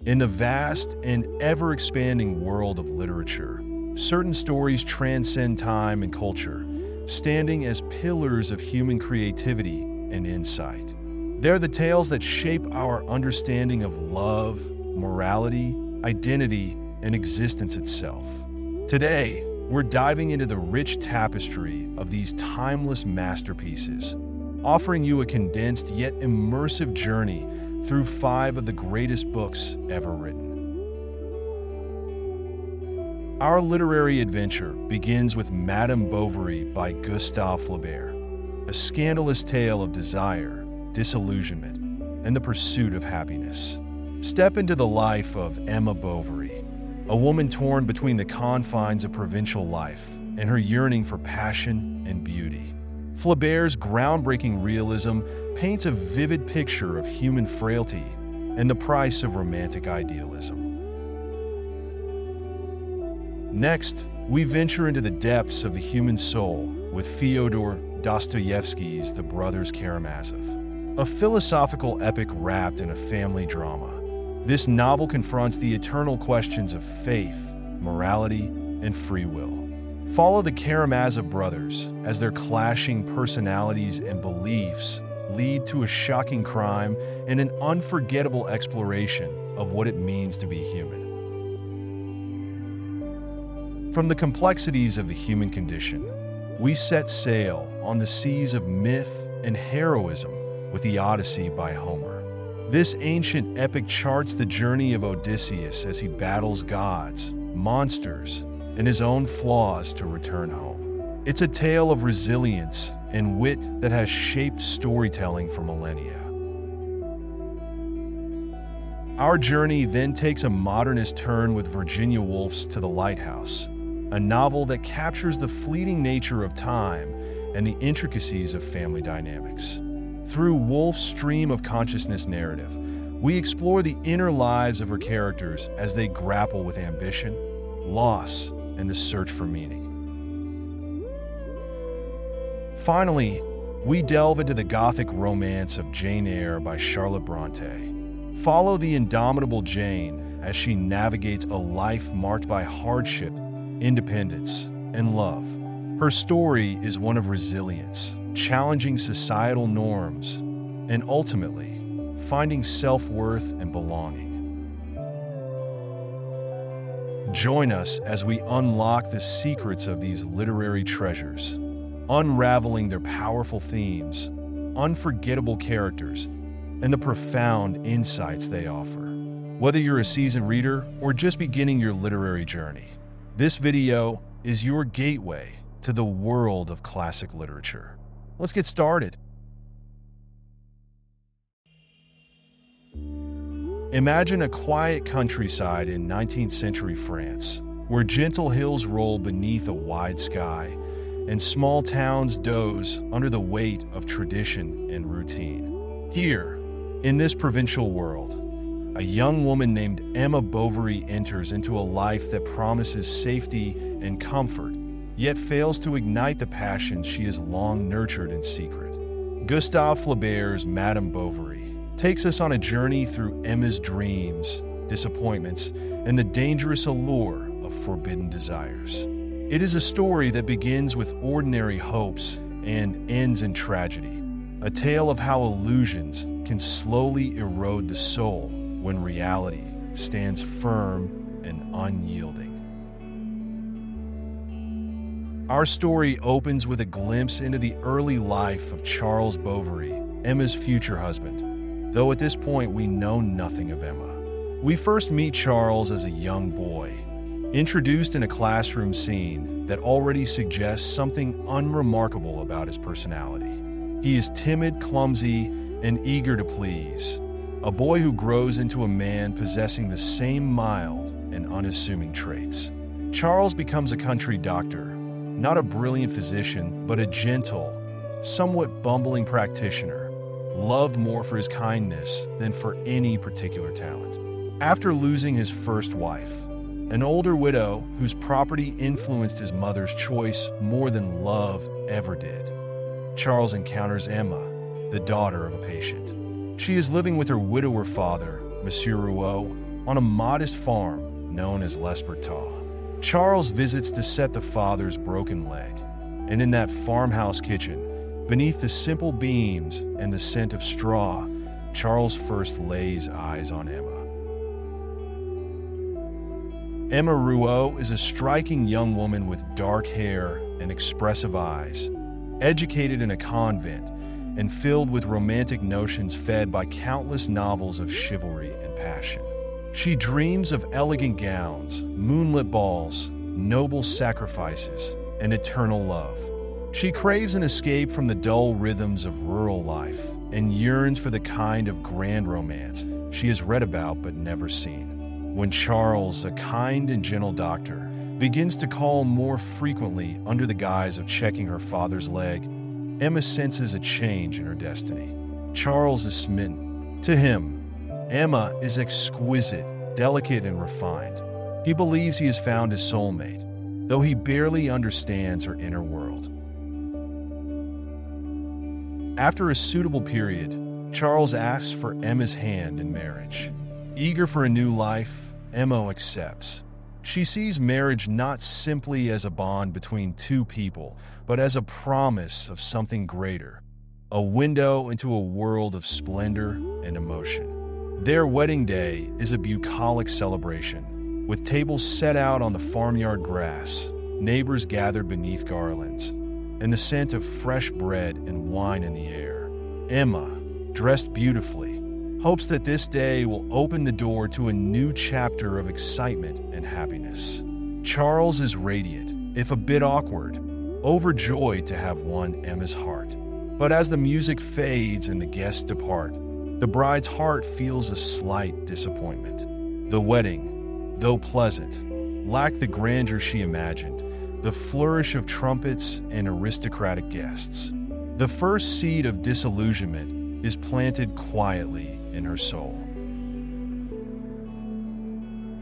In the vast and ever-expanding world of literature, certain stories transcend time and culture, standing as pillars of human creativity and insight. They're the tales that shape our understanding of love, morality, identity, and existence itself. Today, we're diving into the rich tapestry of these timeless masterpieces, offering you a condensed yet immersive journey through 5 of the greatest books ever written. Our literary adventure begins with Madame Bovary by Gustave Flaubert, a scandalous tale of desire, disillusionment, and the pursuit of happiness. Step into the life of Emma Bovary, a woman torn between the confines of provincial life and her yearning for passion and beauty. Flaubert's groundbreaking realism paints a vivid picture of human frailty and the price of romantic idealism. Next, we venture into the depths of the human soul with Fyodor Dostoevsky's The Brothers Karamazov, a philosophical epic wrapped in a family drama. This novel confronts the eternal questions of faith, morality, and free will. Follow the Karamazov brothers as their clashing personalities and beliefs lead to a shocking crime and an unforgettable exploration of what it means to be human. From the complexities of the human condition, we set sail on the seas of myth and heroism with the Odyssey by Homer. This ancient epic charts the journey of Odysseus as he battles gods, monsters, and his own flaws to return home. It's a tale of resilience and wit that has shaped storytelling for millennia. Our journey then takes a modernist turn with Virginia Woolf's To the Lighthouse, a novel that captures the fleeting nature of time and the intricacies of family dynamics. Through Woolf's stream of consciousness narrative, we explore the inner lives of her characters as they grapple with ambition, loss, and the search for meaning. Finally, we delve into the Gothic romance of Jane Eyre by Charlotte Brontë. Follow the indomitable Jane as she navigates a life marked by hardship, independence, and love. Her story is one of resilience, challenging societal norms, and ultimately, finding self-worth and belonging. Join us as we unlock the secrets of these literary treasures, unraveling their powerful themes, unforgettable characters, and the profound insights they offer. Whether you're a seasoned reader or just beginning your literary journey, this video is your gateway to the world of classic literature. Let's get started. Imagine a quiet countryside in 19th century France, where gentle hills roll beneath a wide sky and small towns doze under the weight of tradition and routine. Here, in this provincial world, a young woman named Emma Bovary enters into a life that promises safety and comfort, yet fails to ignite the passion she has long nurtured in secret. Gustave Flaubert's Madame Bovary takes us on a journey through Emma's dreams, disappointments, and the dangerous allure of forbidden desires. It is a story that begins with ordinary hopes and ends in tragedy, a tale of how illusions can slowly erode the soul when reality stands firm and unyielding. Our story opens with a glimpse into the early life of Charles Bovary, Emma's future husband, though at this point we know nothing of Emma. We first meet Charles as a young boy, introduced in a classroom scene that already suggests something unremarkable about his personality. He is timid, clumsy, and eager to please, a boy who grows into a man possessing the same mild and unassuming traits. Charles becomes a country doctor, not a brilliant physician, but a gentle, somewhat bumbling practitioner, loved more for his kindness than for any particular talent. After losing his first wife, an older widow whose property influenced his mother's choice more than love ever did, Charles encounters Emma, the daughter of a patient. She is living with her widower father, Monsieur Rouault, on a modest farm known as Les Bertaux. Charles visits to set the father's broken leg, and in that farmhouse kitchen, beneath the simple beams and the scent of straw, Charles first lays eyes on Emma. Emma Rouault is a striking young woman with dark hair and expressive eyes, educated in a convent and filled with romantic notions fed by countless novels of chivalry and passion. She dreams of elegant gowns, moonlit balls, noble sacrifices, and eternal love. She craves an escape from the dull rhythms of rural life and yearns for the kind of grand romance she has read about but never seen. When Charles, a kind and gentle doctor, begins to call more frequently under the guise of checking her father's leg, Emma senses a change in her destiny. Charles is smitten. To him, Emma is exquisite, delicate, and refined. He believes he has found his soulmate, though he barely understands her inner world. After a suitable period, Charles asks for Emma's hand in marriage. Eager for a new life, Emma accepts. She sees marriage not simply as a bond between two people, but as a promise of something greater, a window into a world of splendor and emotion. Their wedding day is a bucolic celebration, with tables set out on the farmyard grass, neighbors gathered beneath garlands, and the scent of fresh bread and wine in the air. Emma, dressed beautifully, hopes that this day will open the door to a new chapter of excitement and happiness. Charles is radiant, if a bit awkward, overjoyed to have won Emma's heart. But as the music fades and the guests depart, the bride's heart feels a slight disappointment. The wedding, though pleasant, lacked the grandeur she imagined, the flourish of trumpets and aristocratic guests. The first seed of disillusionment is planted quietly in her soul.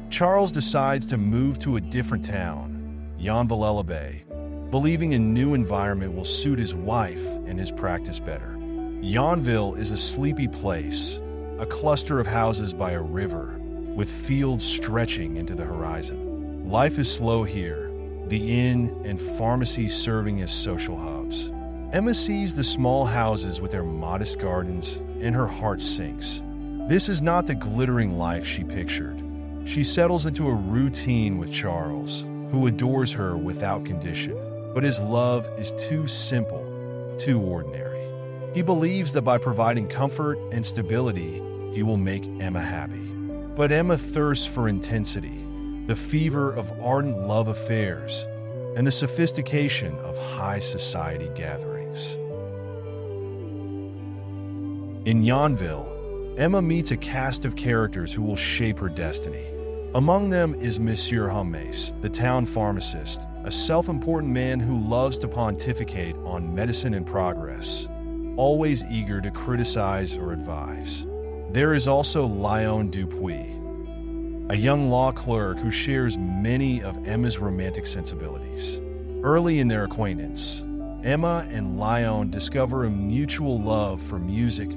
Charles decides to move to a different town, Unveiled, believing a new environment will suit his wife and his practice better. Unveiled is a sleepy place, a cluster of houses by a river, with fields stretching into the horizon. Life is slow here, the inn and pharmacy serving as social hubs. Emma sees the small houses with their modest gardens, and her heart sinks. This is not the glittering life she pictured. She settles into a routine with Charles, who adores her without condition, but his love is too simple, too ordinary. He believes that by providing comfort and stability, he will make Emma happy. But Emma thirsts for intensity, the fever of ardent love affairs, and the sophistication of high society gatherings. In Unveiled, Emma meets a cast of characters who will shape her destiny. Among them is Monsieur Homais, the town pharmacist, a self-important man who loves to pontificate on medicine and progress, always eager to criticize or advise. There is also Léon Dupuis, a young law clerk who shares many of Emma's romantic sensibilities. Early in their acquaintance, Emma and Léon discover a mutual love for music,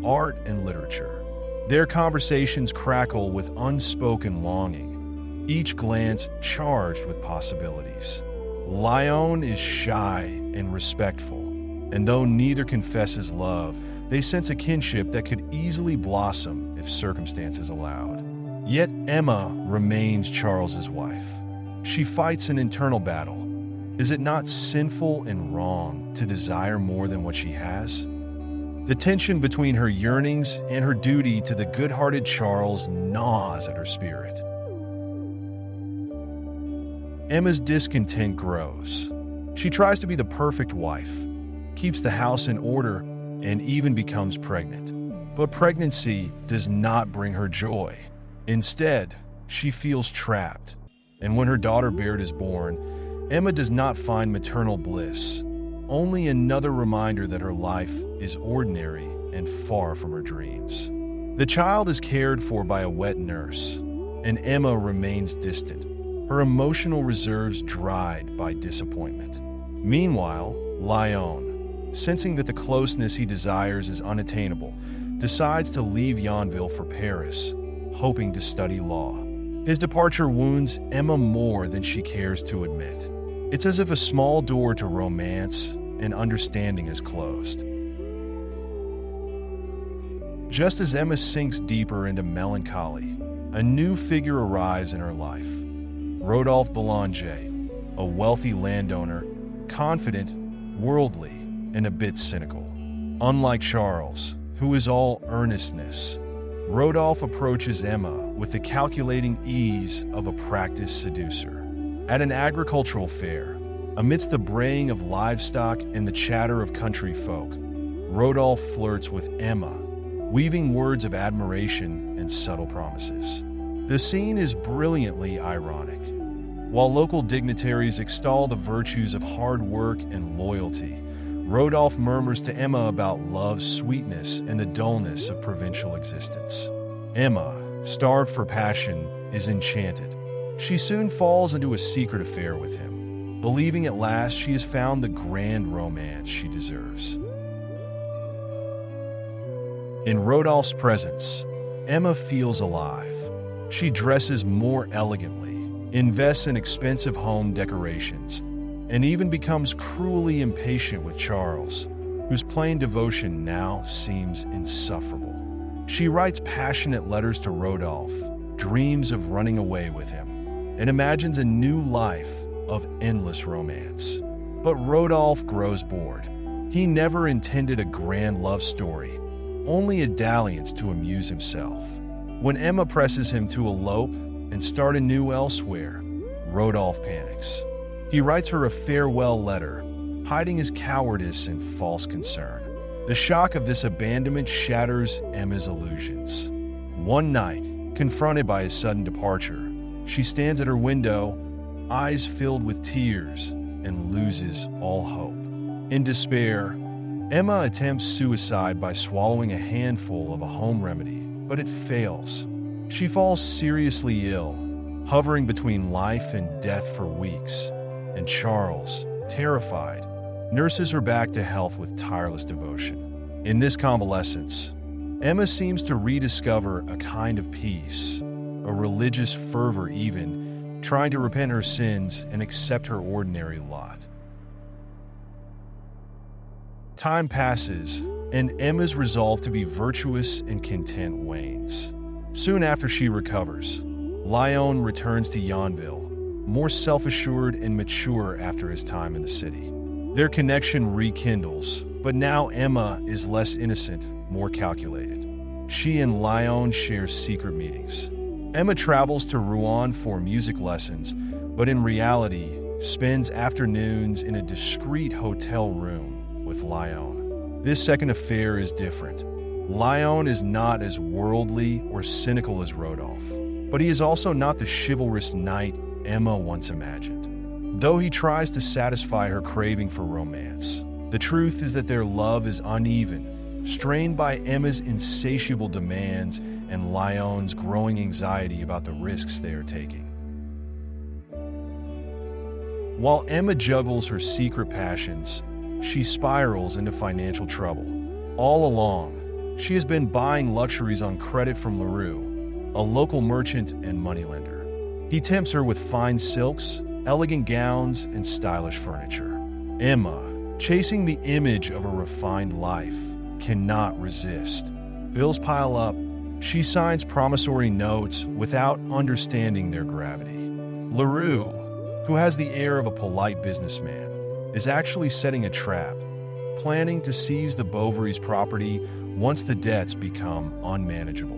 art, and literature. Their conversations crackle with unspoken longing, each glance charged with possibilities. Léon is shy and respectful, and though neither confesses love, they sense a kinship that could easily blossom if circumstances allowed. Yet Emma remains Charles's wife. She fights an internal battle. Is it not sinful and wrong to desire more than what she has? The tension between her yearnings and her duty to the good-hearted Charles gnaws at her spirit. Emma's discontent grows. She tries to be the perfect wife, keeps the house in order, and even becomes pregnant. But pregnancy does not bring her joy. Instead, she feels trapped, and when her daughter Baird is born, Emma does not find maternal bliss, only another reminder that her life is ordinary and far from her dreams. The child is cared for by a wet nurse, and Emma remains distant, her emotional reserves dried by disappointment. Meanwhile, Léon, sensing that the closeness he desires is unattainable, decides to leave Yonville for Paris, hoping to study law. His departure wounds Emma more than she cares to admit. It's as if a small door to romance and understanding is closed. Just as Emma sinks deeper into melancholy, a new figure arrives in her life. Rodolphe Boulanger, a wealthy landowner, confident, worldly, and a bit cynical. Unlike Charles, who is all earnestness, Rodolphe approaches Emma with the calculating ease of a practiced seducer. At an agricultural fair, amidst the braying of livestock and the chatter of country folk, Rodolphe flirts with Emma, weaving words of admiration and subtle promises. The scene is brilliantly ironic. While local dignitaries extol the virtues of hard work and loyalty, Rodolphe murmurs to Emma about love's sweetness and the dullness of provincial existence. Emma, starved for passion, is enchanted. She soon falls into a secret affair with him, believing at last she has found the grand romance she deserves. In Rodolphe's presence, Emma feels alive. She dresses more elegantly, invests in expensive home decorations, and even becomes cruelly impatient with Charles, whose plain devotion now seems insufferable. She writes passionate letters to Rodolphe, dreams of running away with him, and imagines a new life of endless romance. But Rodolphe grows bored. He never intended a grand love story, only a dalliance to amuse himself. When Emma presses him to elope and start anew elsewhere, Rodolphe panics. He writes her a farewell letter, hiding his cowardice and false concern. The shock of this abandonment shatters Emma's illusions. One night, confronted by his sudden departure, she stands at her window, eyes filled with tears, and loses all hope. In despair, Emma attempts suicide by swallowing a handful of a home remedy, but it fails. She falls seriously ill, hovering between life and death for weeks, and Charles, terrified, nurses her back to health with tireless devotion. In this convalescence, Emma seems to rediscover a kind of peace, a religious fervor even, trying to repent her sins and accept her ordinary lot. Time passes, and Emma's resolve to be virtuous and content wanes. Soon after she recovers, Lyon returns to Unveiled, more self-assured and mature after his time in the city. Their connection rekindles, but now Emma is less innocent, more calculated. She and Lyon share secret meetings. Emma travels to Rouen for music lessons, but in reality, spends afternoons in a discreet hotel room with Lyon. This second affair is different. Lyon is not as worldly or cynical as Rodolphe, but he is also not the chivalrous knight Emma once imagined. Though he tries to satisfy her craving for romance, the truth is that their love is uneven, strained by Emma's insatiable demands and Lyon's growing anxiety about the risks they are taking. While Emma juggles her secret passions, she spirals into financial trouble. All along, she has been buying luxuries on credit from Leroux, a local merchant and moneylender. He tempts her with fine silks, elegant gowns, and stylish furniture. Emma, chasing the image of a refined life, cannot resist. Bills pile up. She signs promissory notes without understanding their gravity. Leroux, who has the air of a polite businessman, is actually setting a trap, planning to seize the Bovary's property once the debts become unmanageable.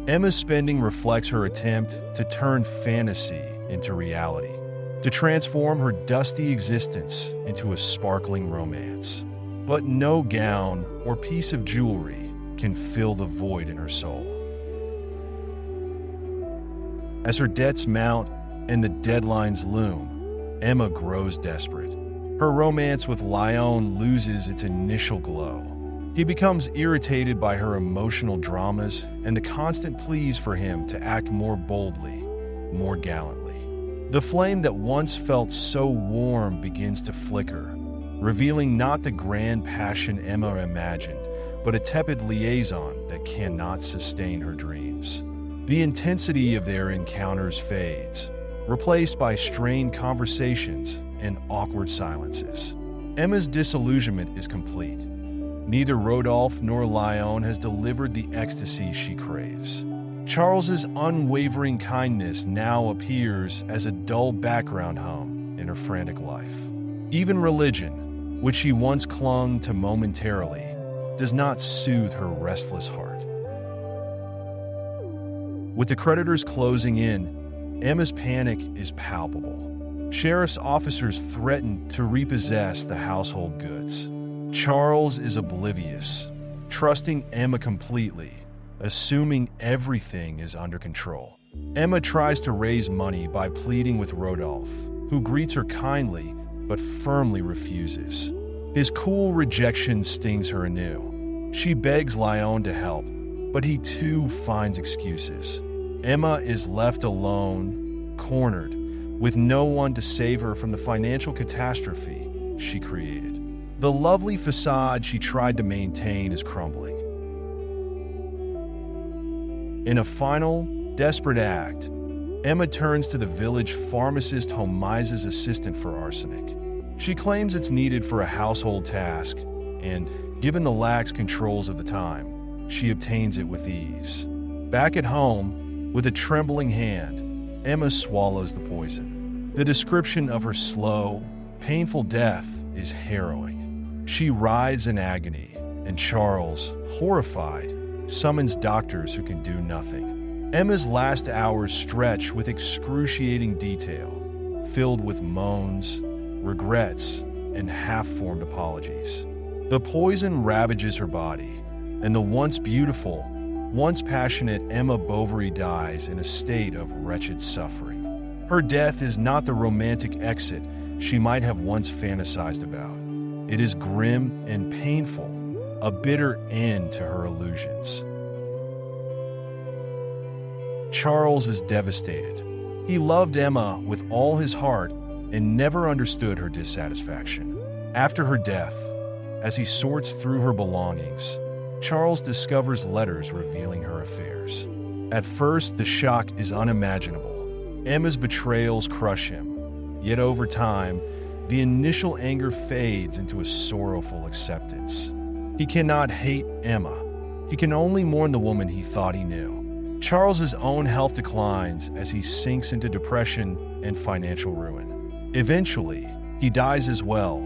Emma's spending reflects her attempt to turn fantasy into reality, to transform her dusty existence into a sparkling romance. But no gown or piece of jewelry can fill the void in her soul. As her debts mount and the deadlines loom, Emma grows desperate. Her romance with Lyon loses its initial glow. He becomes irritated by her emotional dramas and the constant pleas for him to act more boldly, more gallantly. The flame that once felt so warm begins to flicker, revealing not the grand passion Emma imagined, but a tepid liaison that cannot sustain her dreams. The intensity of their encounters fades, replaced by strained conversations and awkward silences. Emma's disillusionment is complete. Neither Rodolphe nor Lyon has delivered the ecstasy she craves. Charles's unwavering kindness now appears as a dull background hum in her frantic life. Even religion, which she once clung to momentarily, does not soothe her restless heart. With the creditors closing in, Emma's panic is palpable. Sheriff's officers threaten to repossess the household goods. Charles is oblivious, trusting Emma completely, assuming everything is under control. Emma tries to raise money by pleading with Rodolphe, who greets her kindly but firmly refuses. His cool rejection stings her anew. She begs Lyon to help, but he too finds excuses. Emma is left alone, cornered, with no one to save her from the financial catastrophe she created. The lovely facade she tried to maintain is crumbling. In a final, desperate act, Emma turns to the village pharmacist Homaise's assistant for arsenic. She claims it's needed for a household task, and, given the lax controls of the time, she obtains it with ease. Back at home, with a trembling hand, Emma swallows the poison. The description of her slow, painful death is harrowing. She writhes in agony, and Charles, horrified, summons doctors who can do nothing. Emma's last hours stretch with excruciating detail, filled with moans, regrets, and half-formed apologies. The poison ravages her body, and the once beautiful, once passionate Emma Bovary dies in a state of wretched suffering. Her death is not the romantic exit she might have once fantasized about. It is grim and painful, a bitter end to her illusions. Charles is devastated. He loved Emma with all his heart and never understood her dissatisfaction. After her death, as he sorts through her belongings, Charles discovers letters revealing her affairs. At first, the shock is unimaginable. Emma's betrayals crush him, yet over time, the initial anger fades into a sorrowful acceptance. He cannot hate Emma. He can only mourn the woman he thought he knew. Charles's own health declines as he sinks into depression and financial ruin. Eventually, he dies as well,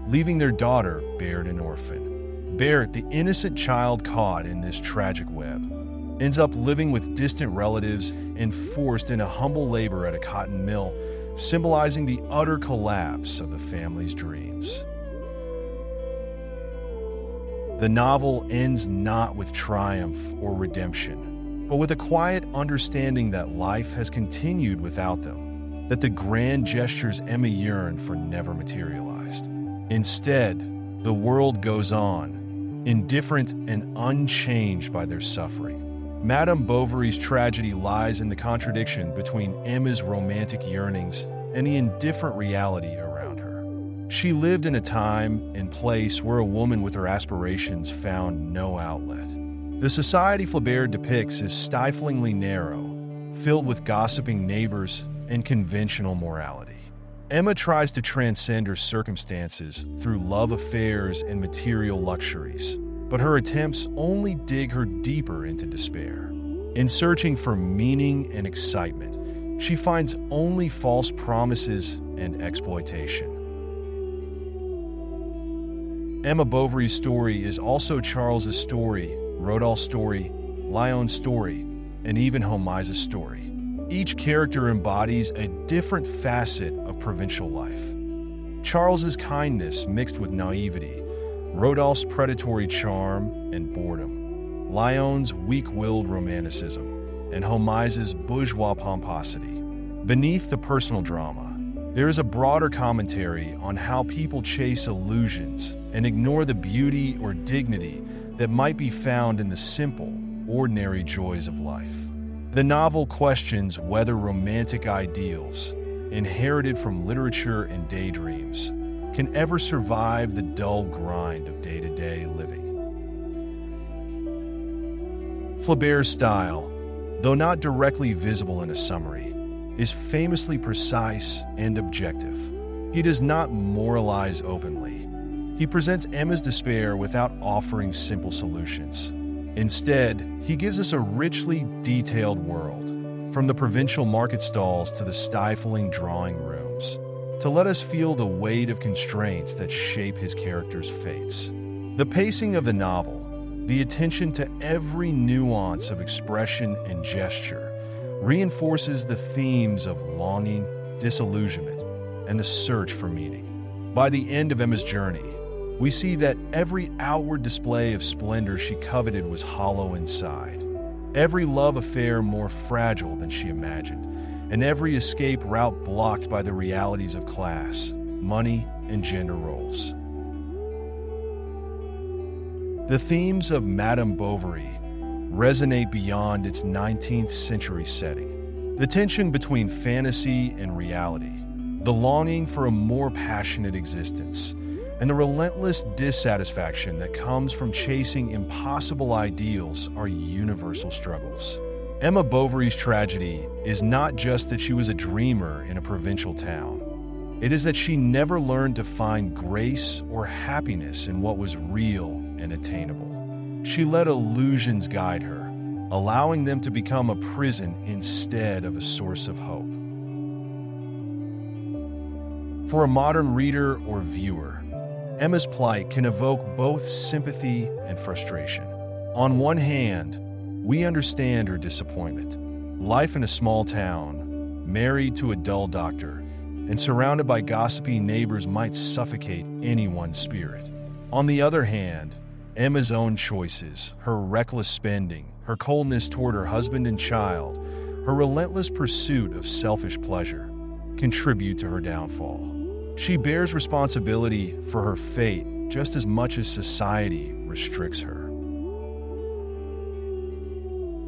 leaving their daughter Baird an orphan. Baird, the innocent child caught in this tragic web, ends up living with distant relatives and forced into humble labor at a cotton mill, symbolizing the utter collapse of the family's dreams. The novel ends not with triumph or redemption, but with a quiet understanding that life has continued without them, that the grand gestures Emma yearned for never materialized. Instead, the world goes on, indifferent and unchanged by their suffering. Madame Bovary's tragedy lies in the contradiction between Emma's romantic yearnings and the indifferent reality around her. She lived in a time and place where a woman with her aspirations found no outlet. The society Flaubert depicts is stiflingly narrow, filled with gossiping neighbors and conventional morality. Emma tries to transcend her circumstances through love affairs and material luxuries, but her attempts only dig her deeper into despair. In searching for meaning and excitement, she finds only false promises and exploitation. Emma Bovary's story is also Charles's story, Rodolphe's story, Lyon's story, and even Homaise's story. Each character embodies a different facet of provincial life. Charles's kindness mixed with naivety, Rodolphe's predatory charm and boredom, Lyon's weak-willed romanticism, and Homaise's bourgeois pomposity. Beneath the personal drama, there is a broader commentary on how people chase illusions and ignore the beauty or dignity that might be found in the simple, ordinary joys of life. The novel questions whether romantic ideals, inherited from literature and daydreams, can ever survive the dull grind of day-to-day living. Flaubert's style, though not directly visible in a summary, is famously precise and objective. He does not moralize openly. He presents Emma's despair without offering simple solutions. Instead, he gives us a richly detailed world, from the provincial market stalls to the stifling drawing rooms, to let us feel the weight of constraints that shape his characters' fates. The pacing of the novel, the attention to every nuance of expression and gesture, reinforces the themes of longing, disillusionment, and the search for meaning. By the end of Emma's journey, we see that every outward display of splendor she coveted was hollow inside, every love affair more fragile than she imagined, and every escape route blocked by the realities of class, money, and gender roles. The themes of Madame Bovary resonate beyond its 19th century setting. The tension between fantasy and reality, the longing for a more passionate existence, and the relentless dissatisfaction that comes from chasing impossible ideals are universal struggles. Emma Bovary's tragedy is not just that she was a dreamer in a provincial town. It is that she never learned to find grace or happiness in what was real and attainable. She let illusions guide her, allowing them to become a prison instead of a source of hope. For a modern reader or viewer, Emma's plight can evoke both sympathy and frustration. On one hand, we understand her disappointment. Life in a small town, married to a dull doctor, and surrounded by gossipy neighbors might suffocate anyone's spirit. On the other hand, Emma's own choices, her reckless spending, her coldness toward her husband and child, her relentless pursuit of selfish pleasure, contribute to her downfall. She bears responsibility for her fate just as much as society restricts her.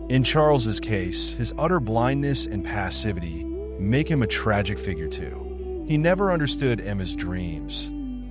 In Charles's case, his utter blindness and passivity make him a tragic figure too. He never understood Emma's dreams,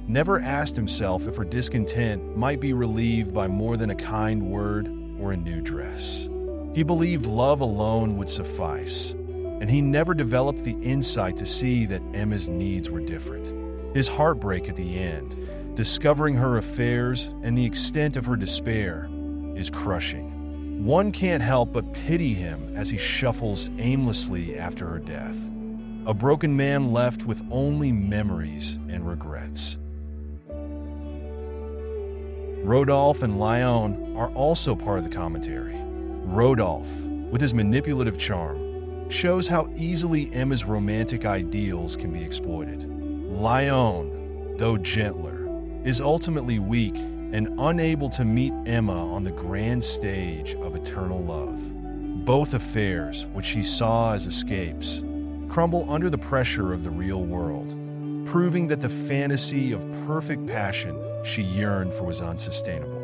never asked himself if her discontent might be relieved by more than a kind word or a new dress. He believed love alone would suffice, and he never developed the insight to see that Emma's needs were different. His heartbreak at the end, discovering her affairs and the extent of her despair, is crushing. One can't help but pity him as he shuffles aimlessly after her death, a broken man left with only memories and regrets. Rodolphe and Lyon are also part of the commentary. Rodolphe, with his manipulative charm, shows how easily Emma's romantic ideals can be exploited. Lyon, though gentler, is ultimately weak and unable to meet Emma on the grand stage of eternal love. Both affairs, which she saw as escapes, crumble under the pressure of the real world, proving that the fantasy of perfect passion she yearned for was unsustainable.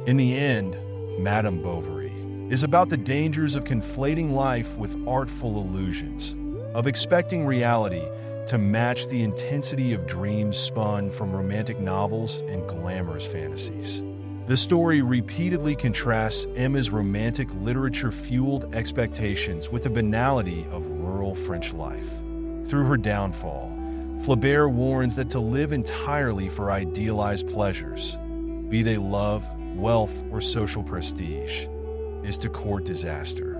In the end, Madame Bovary is about the dangers of conflating life with artful illusions, of expecting reality to match the intensity of dreams spun from romantic novels and glamorous fantasies. The story repeatedly contrasts Emma's romantic literature-fueled expectations with the banality of rural French life. Through her downfall, Flaubert warns that to live entirely for idealized pleasures, be they love, wealth, or social prestige, is to court disaster.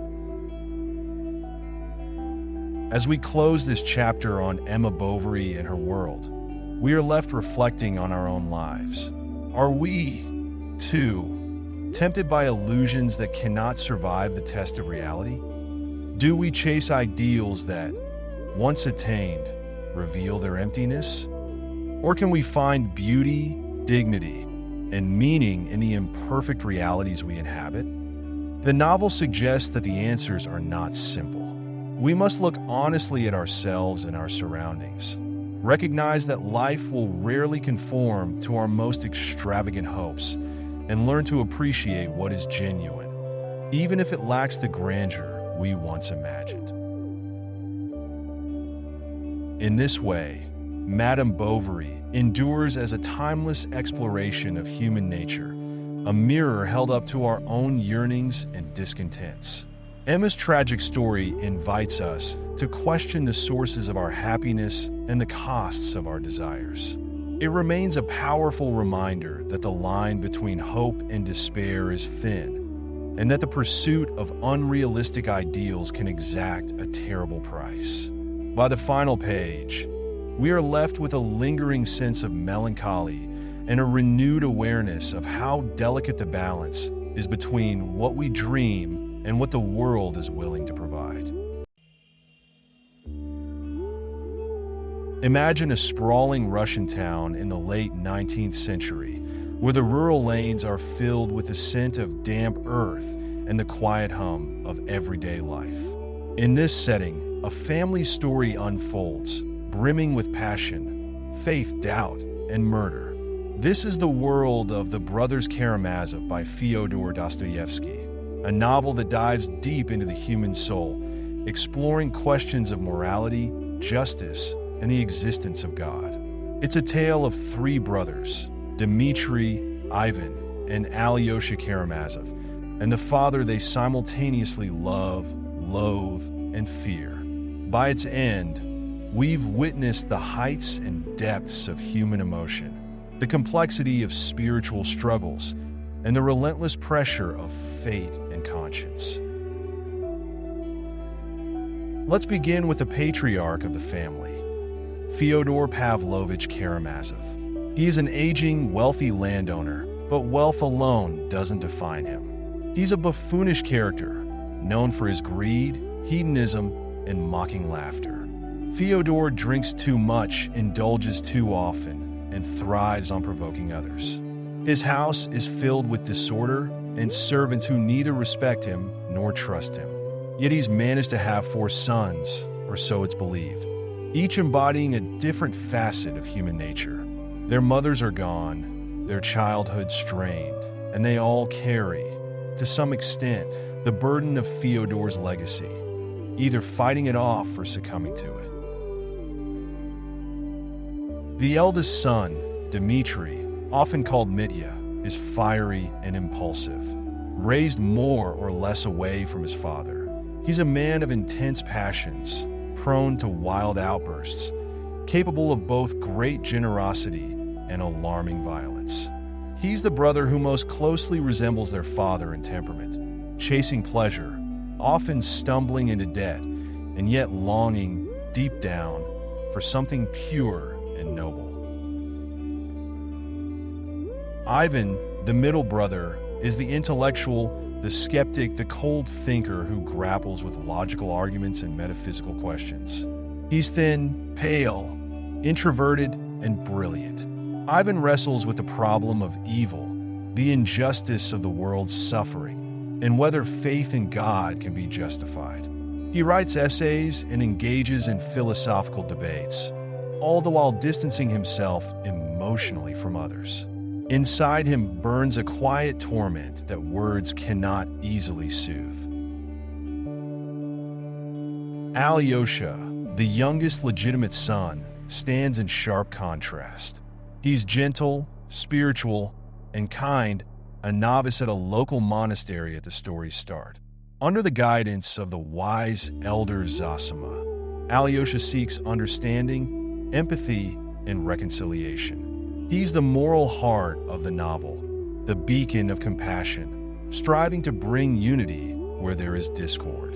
As we close this chapter on Emma Bovary and her world, we are left reflecting on our own lives. Are we, too, tempted by illusions that cannot survive the test of reality? Do we chase ideals that, once attained, reveal their emptiness? Or can we find beauty, dignity, and meaning in the imperfect realities we inhabit? The novel suggests that the answers are not simple. We must look honestly at ourselves and our surroundings, recognize that life will rarely conform to our most extravagant hopes, and learn to appreciate what is genuine, even if it lacks the grandeur we once imagined. In this way, Madame Bovary endures as a timeless exploration of human nature, a mirror held up to our own yearnings and discontents. Emma's tragic story invites us to question the sources of our happiness and the costs of our desires. It remains a powerful reminder that the line between hope and despair is thin, and that the pursuit of unrealistic ideals can exact a terrible price. By the final page, we are left with a lingering sense of melancholy and a renewed awareness of how delicate the balance is between what we dream and what the world is willing to provide. Imagine a sprawling Russian town in the late 19th century, where the rural lanes are filled with the scent of damp earth and the quiet hum of everyday life. In this setting, a family story unfolds, brimming with passion, faith, doubt, and murder. This is the world of The Brothers Karamazov by Fyodor Dostoevsky, a novel that dives deep into the human soul, exploring questions of morality, justice, and the existence of God. It's a tale of three brothers, Dmitri, Ivan, and Alyosha Karamazov, and the father they simultaneously love, loathe, and fear. By its end, we've witnessed the heights and depths of human emotion, the complexity of spiritual struggles, and the relentless pressure of fate and conscience. Let's begin with the patriarch of the family, Fyodor Pavlovich Karamazov. He is an aging, wealthy landowner, but wealth alone doesn't define him. He's a buffoonish character, known for his greed, hedonism, and mocking laughter. Fyodor drinks too much, indulges too often, and thrives on provoking others. His house is filled with disorder and servants who neither respect him nor trust him. Yet he's managed to have 4 sons, or so it's believed, each embodying a different facet of human nature. Their mothers are gone, their childhood strained, and they all carry, to some extent, the burden of Fyodor's legacy, either fighting it off or succumbing to it. The eldest son, Dmitri, often called Mitya, is fiery and impulsive, raised more or less away from his father. He's a man of intense passions, prone to wild outbursts, capable of both great generosity and alarming violence. He's the brother who most closely resembles their father in temperament, chasing pleasure, often stumbling into debt, and yet longing, deep down, for something pure and noble. Ivan, the middle brother, is the intellectual, the skeptic, the cold thinker who grapples with logical arguments and metaphysical questions. He's thin, pale, introverted, and brilliant. Ivan wrestles with the problem of evil, the injustice of the world's suffering, and whether faith in God can be justified. He writes essays and engages in philosophical debates, all the while distancing himself emotionally from others. Inside him burns a quiet torment that words cannot easily soothe. Alyosha, the youngest legitimate son, stands in sharp contrast. He's gentle, spiritual, and kind, a novice at a local monastery at the story's start. Under the guidance of the wise elder Zosima, Alyosha seeks understanding, empathy, and reconciliation. He's the moral heart of the novel, the beacon of compassion, striving to bring unity where there is discord.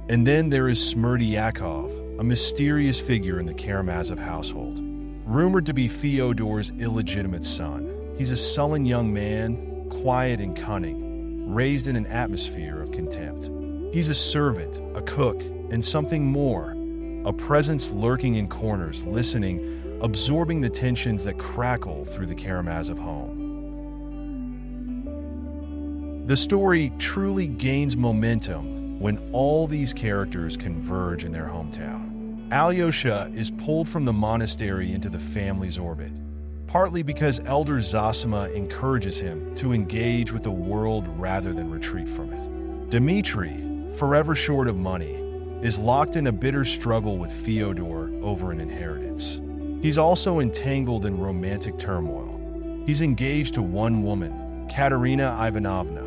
And then there is Smerdyakov, a mysterious figure in the Karamazov household. Rumored to be Fyodor's illegitimate son, he's a sullen young man, quiet and cunning, raised in an atmosphere of contempt. He's a servant, a cook, and something more, a presence lurking in corners, listening, absorbing the tensions that crackle through the Karamazov home. The story truly gains momentum when all these characters converge in their hometown. Alyosha is pulled from the monastery into the family's orbit, partly because Elder Zosima encourages him to engage with the world rather than retreat from it. Dmitri, forever short of money, is locked in a bitter struggle with Fyodor over an inheritance. He's also entangled in romantic turmoil, He's engaged to one woman, Katerina Ivanovna,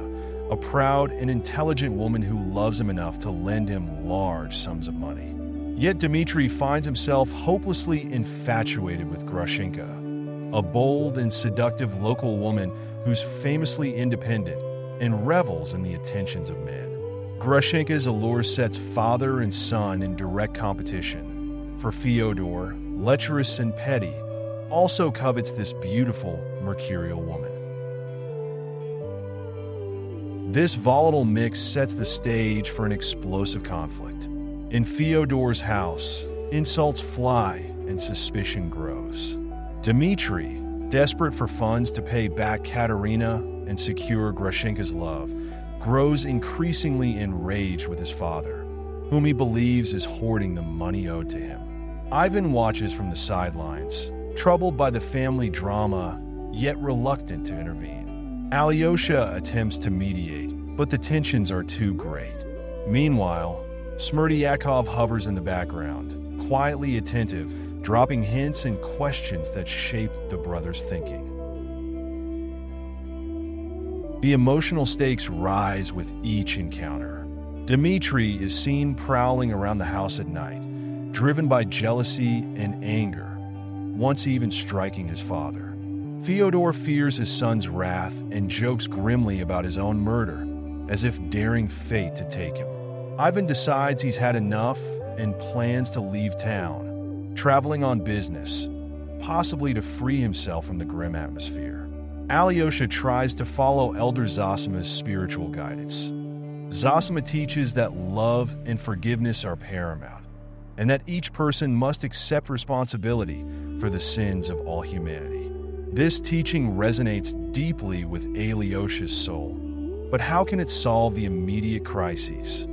a proud and intelligent woman who loves him enough to lend him large sums of money. Yet Dmitri finds himself hopelessly infatuated with Grushenka, a bold and seductive local woman who's famously independent and revels in the attentions of men. Grushenka's allure sets father and son in direct competition. For Fyodor, lecherous and petty, also covets this beautiful, mercurial woman. This volatile mix sets the stage for an explosive conflict. In Fyodor's house, insults fly and suspicion grows. Dmitri, desperate for funds to pay back Katerina and secure Grushenka's love, grows increasingly enraged with his father, whom he believes is hoarding the money owed to him. Ivan watches from the sidelines, troubled by the family drama, yet reluctant to intervene. Alyosha attempts to mediate, but the tensions are too great. Meanwhile, Smerdyakov hovers in the background, quietly attentive, dropping hints and questions that shape the brothers' thinking. The emotional stakes rise with each encounter. Dmitri is seen prowling around the house at night, driven by jealousy and anger, once even striking his father. Fyodor fears his son's wrath and jokes grimly about his own murder, as if daring fate to take him. Ivan decides he's had enough and plans to leave town, traveling on business, possibly to free himself from the grim atmosphere. Alyosha tries to follow Elder Zosima's spiritual guidance. Zosima teaches that love and forgiveness are paramount, and that each person must accept responsibility for the sins of all humanity. This teaching resonates deeply with Alyosha's soul, but how can it solve the immediate crises?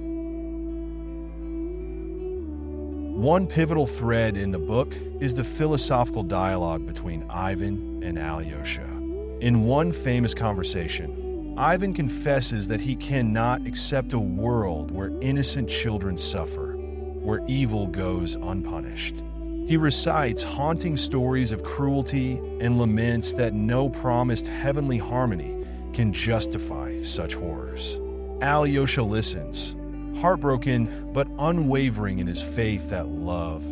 One pivotal thread in the book is the philosophical dialogue between Ivan and Alyosha. In one famous conversation, Ivan confesses that he cannot accept a world where innocent children suffer, where evil goes unpunished. He recites haunting stories of cruelty and laments that no promised heavenly harmony can justify such horrors. Alyosha listens, heartbroken but unwavering in his faith that love,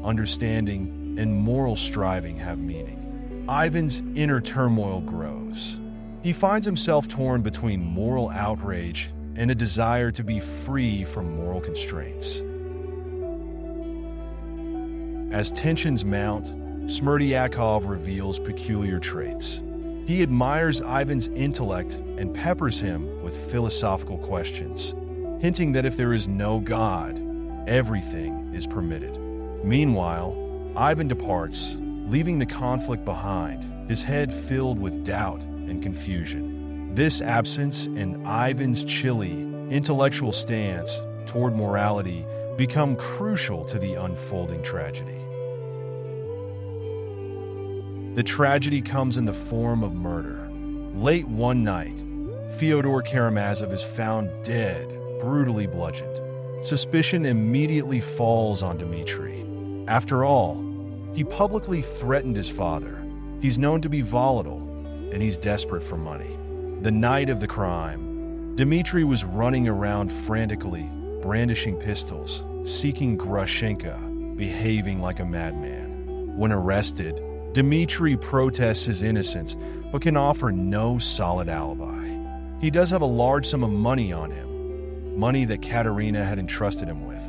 understanding, and moral striving have meaning. Ivan's inner turmoil grows. He finds himself torn between moral outrage and a desire to be free from moral constraints. As tensions mount, Smerdyakov reveals peculiar traits. He admires Ivan's intellect and peppers him with philosophical questions, hinting that if there is no God, everything is permitted. Meanwhile, Ivan departs, leaving the conflict behind, his head filled with doubt and confusion. This absence and Ivan's chilly, intellectual stance toward morality become crucial to the unfolding tragedy. The tragedy comes in the form of murder. Late one night, Fyodor Karamazov is found dead, brutally bludgeoned. Suspicion immediately falls on Dmitri. After all, he publicly threatened his father. He's known to be volatile, and he's desperate for money. The night of the crime, Dmitri was running around frantically, brandishing pistols, seeking Grushenka, behaving like a madman. When arrested, Dmitri protests his innocence, but can offer no solid alibi. He does have a large sum of money on him, money that Katerina had entrusted him with,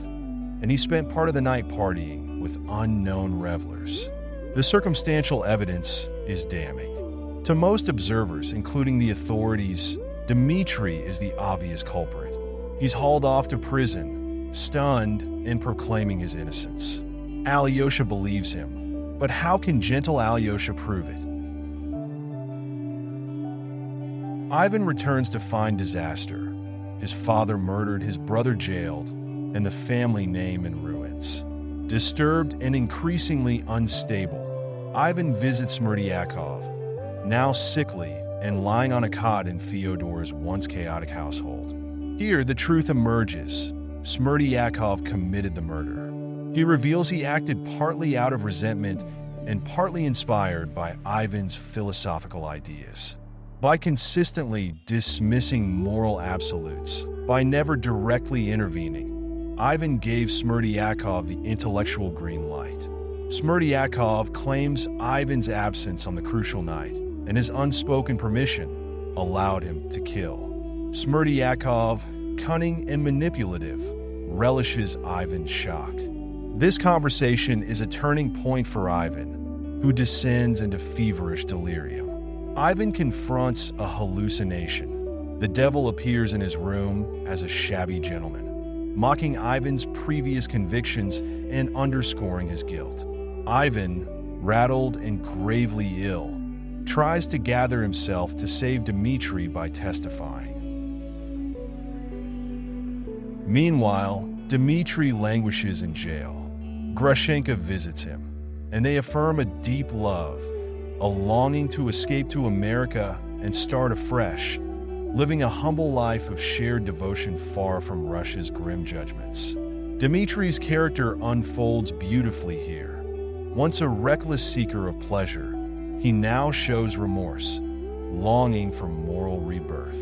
and he spent part of the night partying with unknown revelers. The circumstantial evidence is damning. To most observers, including the authorities, Dmitri is the obvious culprit. He's hauled off to prison, stunned and proclaiming his innocence. Alyosha believes him, but how can gentle Alyosha prove it? Ivan returns to find disaster. His father murdered, his brother jailed, and the family name in ruins. Disturbed and increasingly unstable, Ivan visits Smerdyakov, now sickly and lying on a cot in Fyodor's once chaotic household. Here, the truth emerges. Smerdyakov committed the murder. He reveals he acted partly out of resentment and partly inspired by Ivan's philosophical ideas. By consistently dismissing moral absolutes, by never directly intervening, Ivan gave Smerdyakov the intellectual green light. Smerdyakov claims Ivan's absence on the crucial night and his unspoken permission allowed him to kill. Smerdyakov, cunning and manipulative, relishes Ivan's shock. This conversation is a turning point for Ivan, who descends into feverish delirium. Ivan confronts a hallucination. The devil appears in his room as a shabby gentleman, mocking Ivan's previous convictions and underscoring his guilt. Ivan, rattled and gravely ill, tries to gather himself to save Dmitri by testifying. Meanwhile, Dmitri languishes in jail. Grushenka visits him, and they affirm a deep love, a longing to escape to America and start afresh, living a humble life of shared devotion far from Russia's grim judgments. Dmitri's character unfolds beautifully here. Once a reckless seeker of pleasure, he now shows remorse, longing for moral rebirth.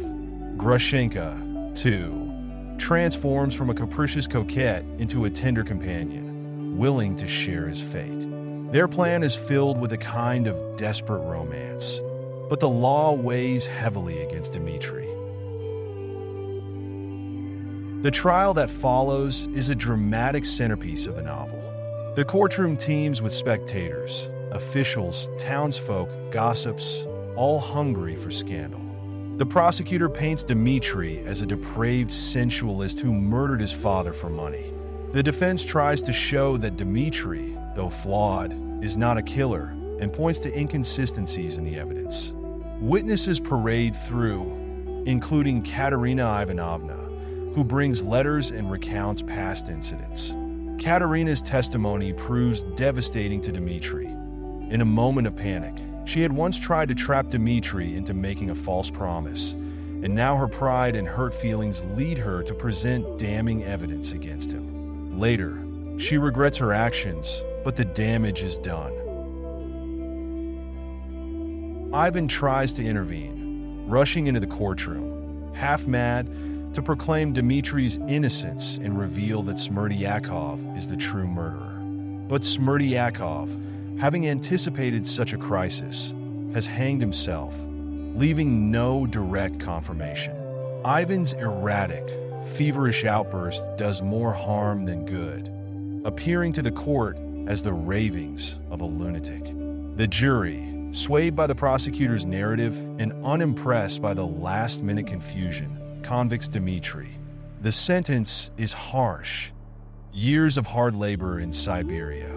Grushenka, too, transforms from a capricious coquette into a tender companion, willing to share his fate. Their plan is filled with a kind of desperate romance, but the law weighs heavily against Dmitri. The trial that follows is a dramatic centerpiece of the novel. The courtroom teems with spectators, officials, townsfolk, gossips, all hungry for scandal. The prosecutor paints Dmitri as a depraved sensualist who murdered his father for money. The defense tries to show that Dmitri, though flawed, is not a killer and points to inconsistencies in the evidence. Witnesses parade through, including Katerina Ivanovna, who brings letters and recounts past incidents. Katerina's testimony proves devastating to Dmitri. In a moment of panic, she had once tried to trap Dmitri into making a false promise, and now her pride and hurt feelings lead her to present damning evidence against him. Later, she regrets her actions, but the damage is done. Ivan tries to intervene, rushing into the courtroom, half mad, to proclaim Dmitri's innocence and reveal that Smerdyakov is the true murderer. But Smerdyakov, having anticipated such a crisis, has hanged himself, leaving no direct confirmation. Ivan's erratic, feverish outburst does more harm than good, appearing to the court as the ravings of a lunatic. The jury, swayed by the prosecutor's narrative and unimpressed by the last-minute confusion, convicts Dmitri. The sentence is harsh: years of hard labor in Siberia.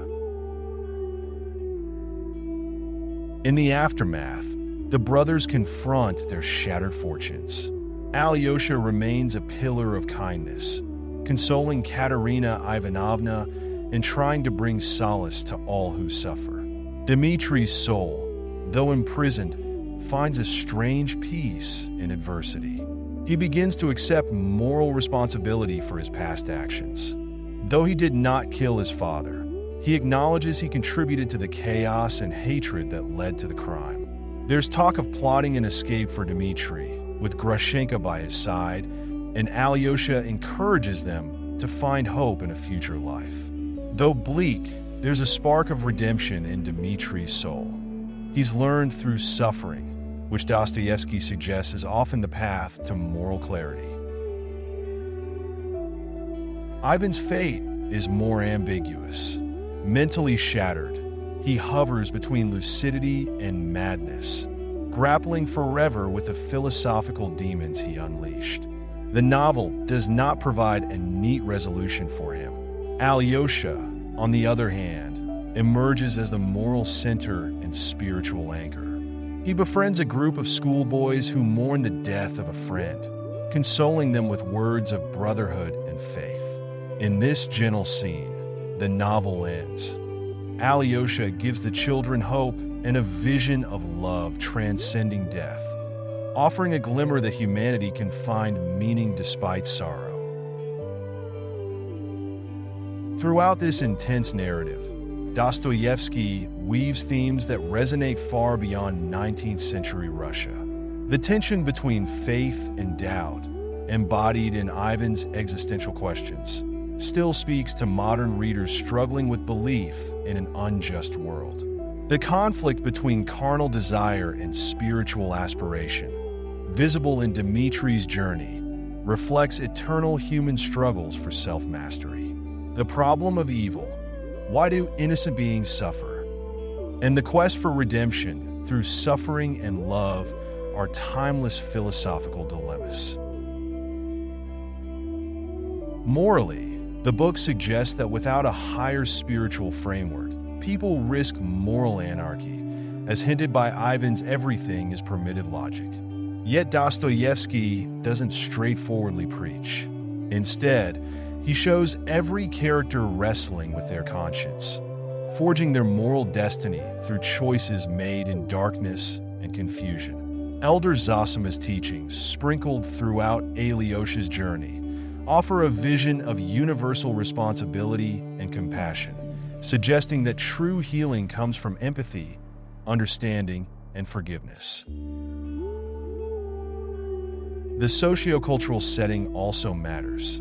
In the aftermath, the brothers confront their shattered fortunes. Alyosha remains a pillar of kindness, consoling Katerina Ivanovna and trying to bring solace to all who suffer. Dmitri's soul, though imprisoned, finds a strange peace in adversity. He begins to accept moral responsibility for his past actions. Though he did not kill his father, he acknowledges he contributed to the chaos and hatred that led to the crime. There's talk of plotting an escape for Dmitri, with Grushenka by his side, and Alyosha encourages them to find hope in a future life. Though bleak, there's a spark of redemption in Dmitri's soul. He's learned through suffering, which Dostoevsky suggests is often the path to moral clarity. Ivan's fate is more ambiguous. Mentally shattered, he hovers between lucidity and madness, grappling forever with the philosophical demons he unleashed. The novel does not provide a neat resolution for him. Alyosha, on the other hand, emerges as the moral center and spiritual anchor. He befriends a group of schoolboys who mourn the death of a friend, consoling them with words of brotherhood and faith. In this gentle scene, the novel ends. Alyosha gives the children hope and a vision of love transcending death, offering a glimmer that humanity can find meaning despite sorrow. Throughout this intense narrative, Dostoevsky weaves themes that resonate far beyond 19th century Russia. The tension between faith and doubt, embodied in Ivan's existential questions, still speaks to modern readers struggling with belief in an unjust world. The conflict between carnal desire and spiritual aspiration, visible in Dmitri's journey, reflects eternal human struggles for self-mastery. The problem of evil, why do innocent beings suffer? And the quest for redemption through suffering and love are timeless philosophical dilemmas. Morally, the book suggests that without a higher spiritual framework, people risk moral anarchy, as hinted by Ivan's everything is permitted logic. Yet Dostoevsky doesn't straightforwardly preach. Instead, he shows every character wrestling with their conscience, forging their moral destiny through choices made in darkness and confusion. Elder Zosima's teachings, sprinkled throughout Alyosha's journey, offer a vision of universal responsibility and compassion, suggesting that true healing comes from empathy, understanding, and forgiveness. The sociocultural setting also matters.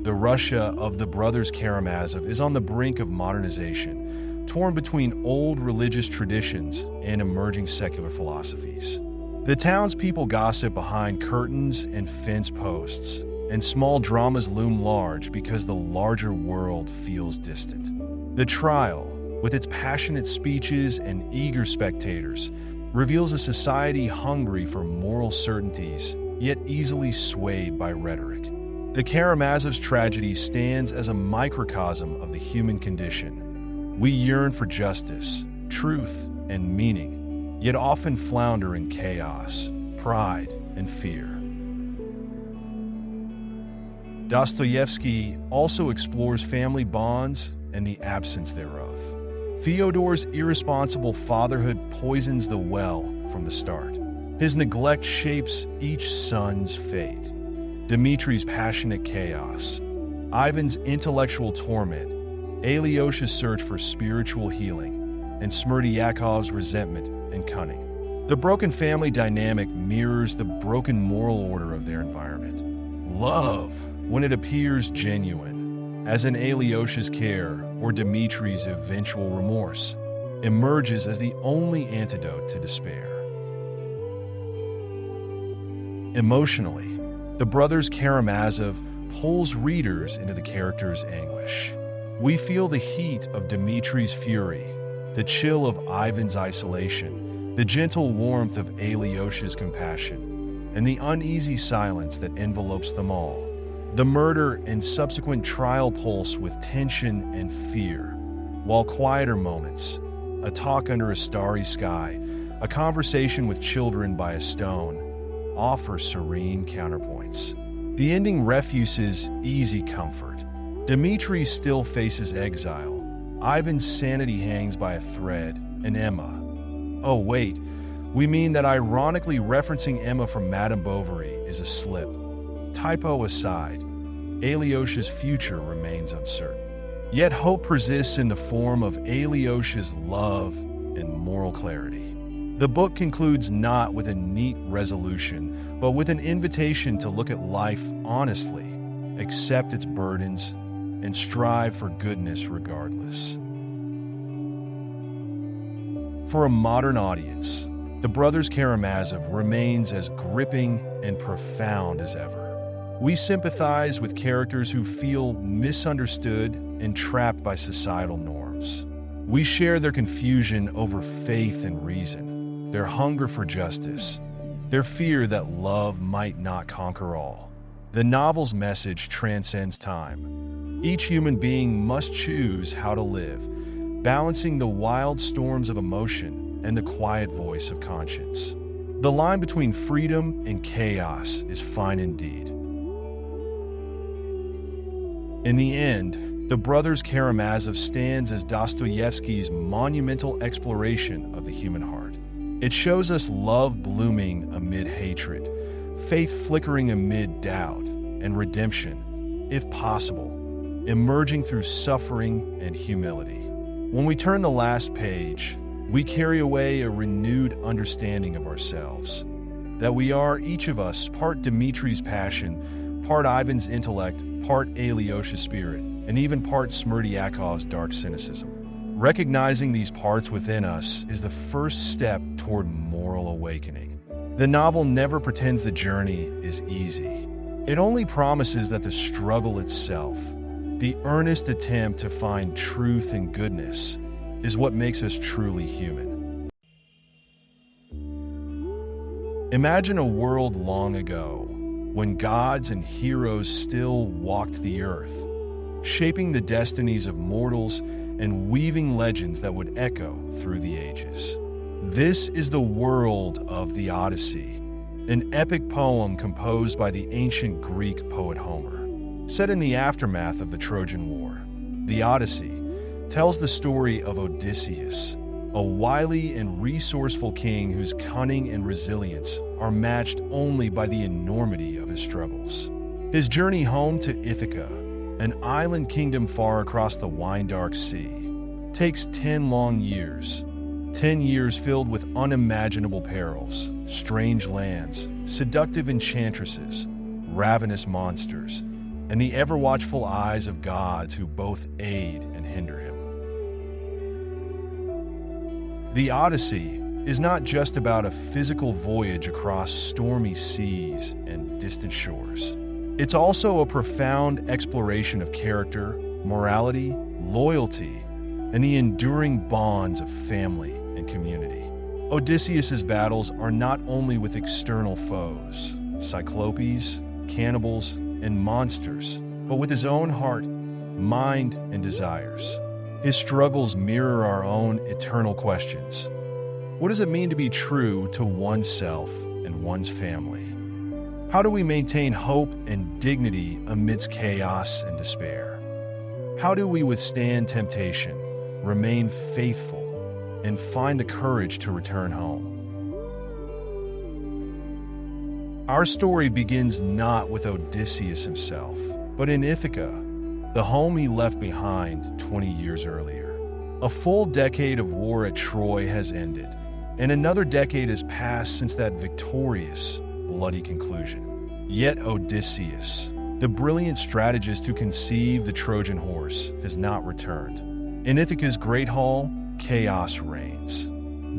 The Russia of the Brothers Karamazov is on the brink of modernization, torn between old religious traditions and emerging secular philosophies. The townspeople gossip behind curtains and fence posts, and small dramas loom large because the larger world feels distant. The trial, with its passionate speeches and eager spectators, reveals a society hungry for moral certainties, yet easily swayed by rhetoric. The Karamazov's tragedy stands as a microcosm of the human condition. We yearn for justice, truth, and meaning, yet often flounder in chaos, pride, and fear. Dostoevsky also explores family bonds and the absence thereof. Fyodor's irresponsible fatherhood poisons the well from the start. His neglect shapes each son's fate. Dmitri's passionate chaos, Ivan's intellectual torment, Alyosha's search for spiritual healing, and Smerdiakov's resentment and cunning. The broken family dynamic mirrors the broken moral order of their environment. Love, when it appears genuine, as in Alyosha's care or Dmitri's eventual remorse, emerges as the only antidote to despair. Emotionally, the Brothers Karamazov pulls readers into the characters' anguish. We feel the heat of Dmitri's fury, the chill of Ivan's isolation, the gentle warmth of Alyosha's compassion, and the uneasy silence that envelopes them all. The murder and subsequent trial pulse with tension and fear, while quieter moments, a talk under a starry sky, a conversation with children by a stone, offer serene counterpoints. The ending refuses easy comfort. Dmitri still faces exile. Ivan's sanity hangs by a thread, and Emma. Oh wait, we mean that ironically referencing Emma from Madame Bovary is a slip. Typo aside, Alyosha's future remains uncertain. Yet hope persists in the form of Alyosha's love and moral clarity. The book concludes not with a neat resolution, but with an invitation to look at life honestly, accept its burdens, and strive for goodness regardless. For a modern audience, The Brothers Karamazov remains as gripping and profound as ever. We sympathize with characters who feel misunderstood and trapped by societal norms. We share their confusion over faith and reason, their hunger for justice, their fear that love might not conquer all. The novel's message transcends time. Each human being must choose how to live, balancing the wild storms of emotion and the quiet voice of conscience. The line between freedom and chaos is fine indeed. In the end, The Brothers Karamazov stands as Dostoevsky's monumental exploration of the human heart. It shows us love blooming amid hatred, faith flickering amid doubt, and redemption, if possible, emerging through suffering and humility. When we turn the last page, we carry away a renewed understanding of ourselves, that we are, each of us, part Dmitri's passion, part Ivan's intellect, part Alyosha's spirit, and even part Smerdiakov's dark cynicism. Recognizing these parts within us is the first step toward moral awakening. The novel never pretends the journey is easy. It only promises that the struggle itself, the earnest attempt to find truth and goodness, is what makes us truly human. Imagine a world long ago, when gods and heroes still walked the earth, shaping the destinies of mortals and weaving legends that would echo through the ages. This is the world of the Odyssey, an epic poem composed by the ancient Greek poet Homer. Set in the aftermath of the Trojan War, the Odyssey tells the story of Odysseus, a wily and resourceful king whose cunning and resilience are matched only by the enormity of his struggles. His journey home to Ithaca, an island kingdom far across the wine-dark sea, takes 10 long years. 10 years filled with unimaginable perils, strange lands, seductive enchantresses, ravenous monsters, and the ever-watchful eyes of gods who both aid and hinder him. The Odyssey is not just about a physical voyage across stormy seas and distant shores. It's also a profound exploration of character, morality, loyalty, and the enduring bonds of family and community. Odysseus's battles are not only with external foes, cyclopes, cannibals, and monsters, but with his own heart, mind, and desires. His struggles mirror our own eternal questions. What does it mean to be true to oneself and one's family? How do we maintain hope and dignity amidst chaos and despair? How do we withstand temptation, remain faithful, and find the courage to return home? Our story begins not with Odysseus himself, but in Ithaca, the home he left behind 20 years earlier. A full decade of war at Troy has ended, and another decade has passed since that victorious, bloody conclusion. Yet Odysseus, the brilliant strategist who conceived the Trojan horse, has not returned. In Ithaca's great hall, chaos reigns.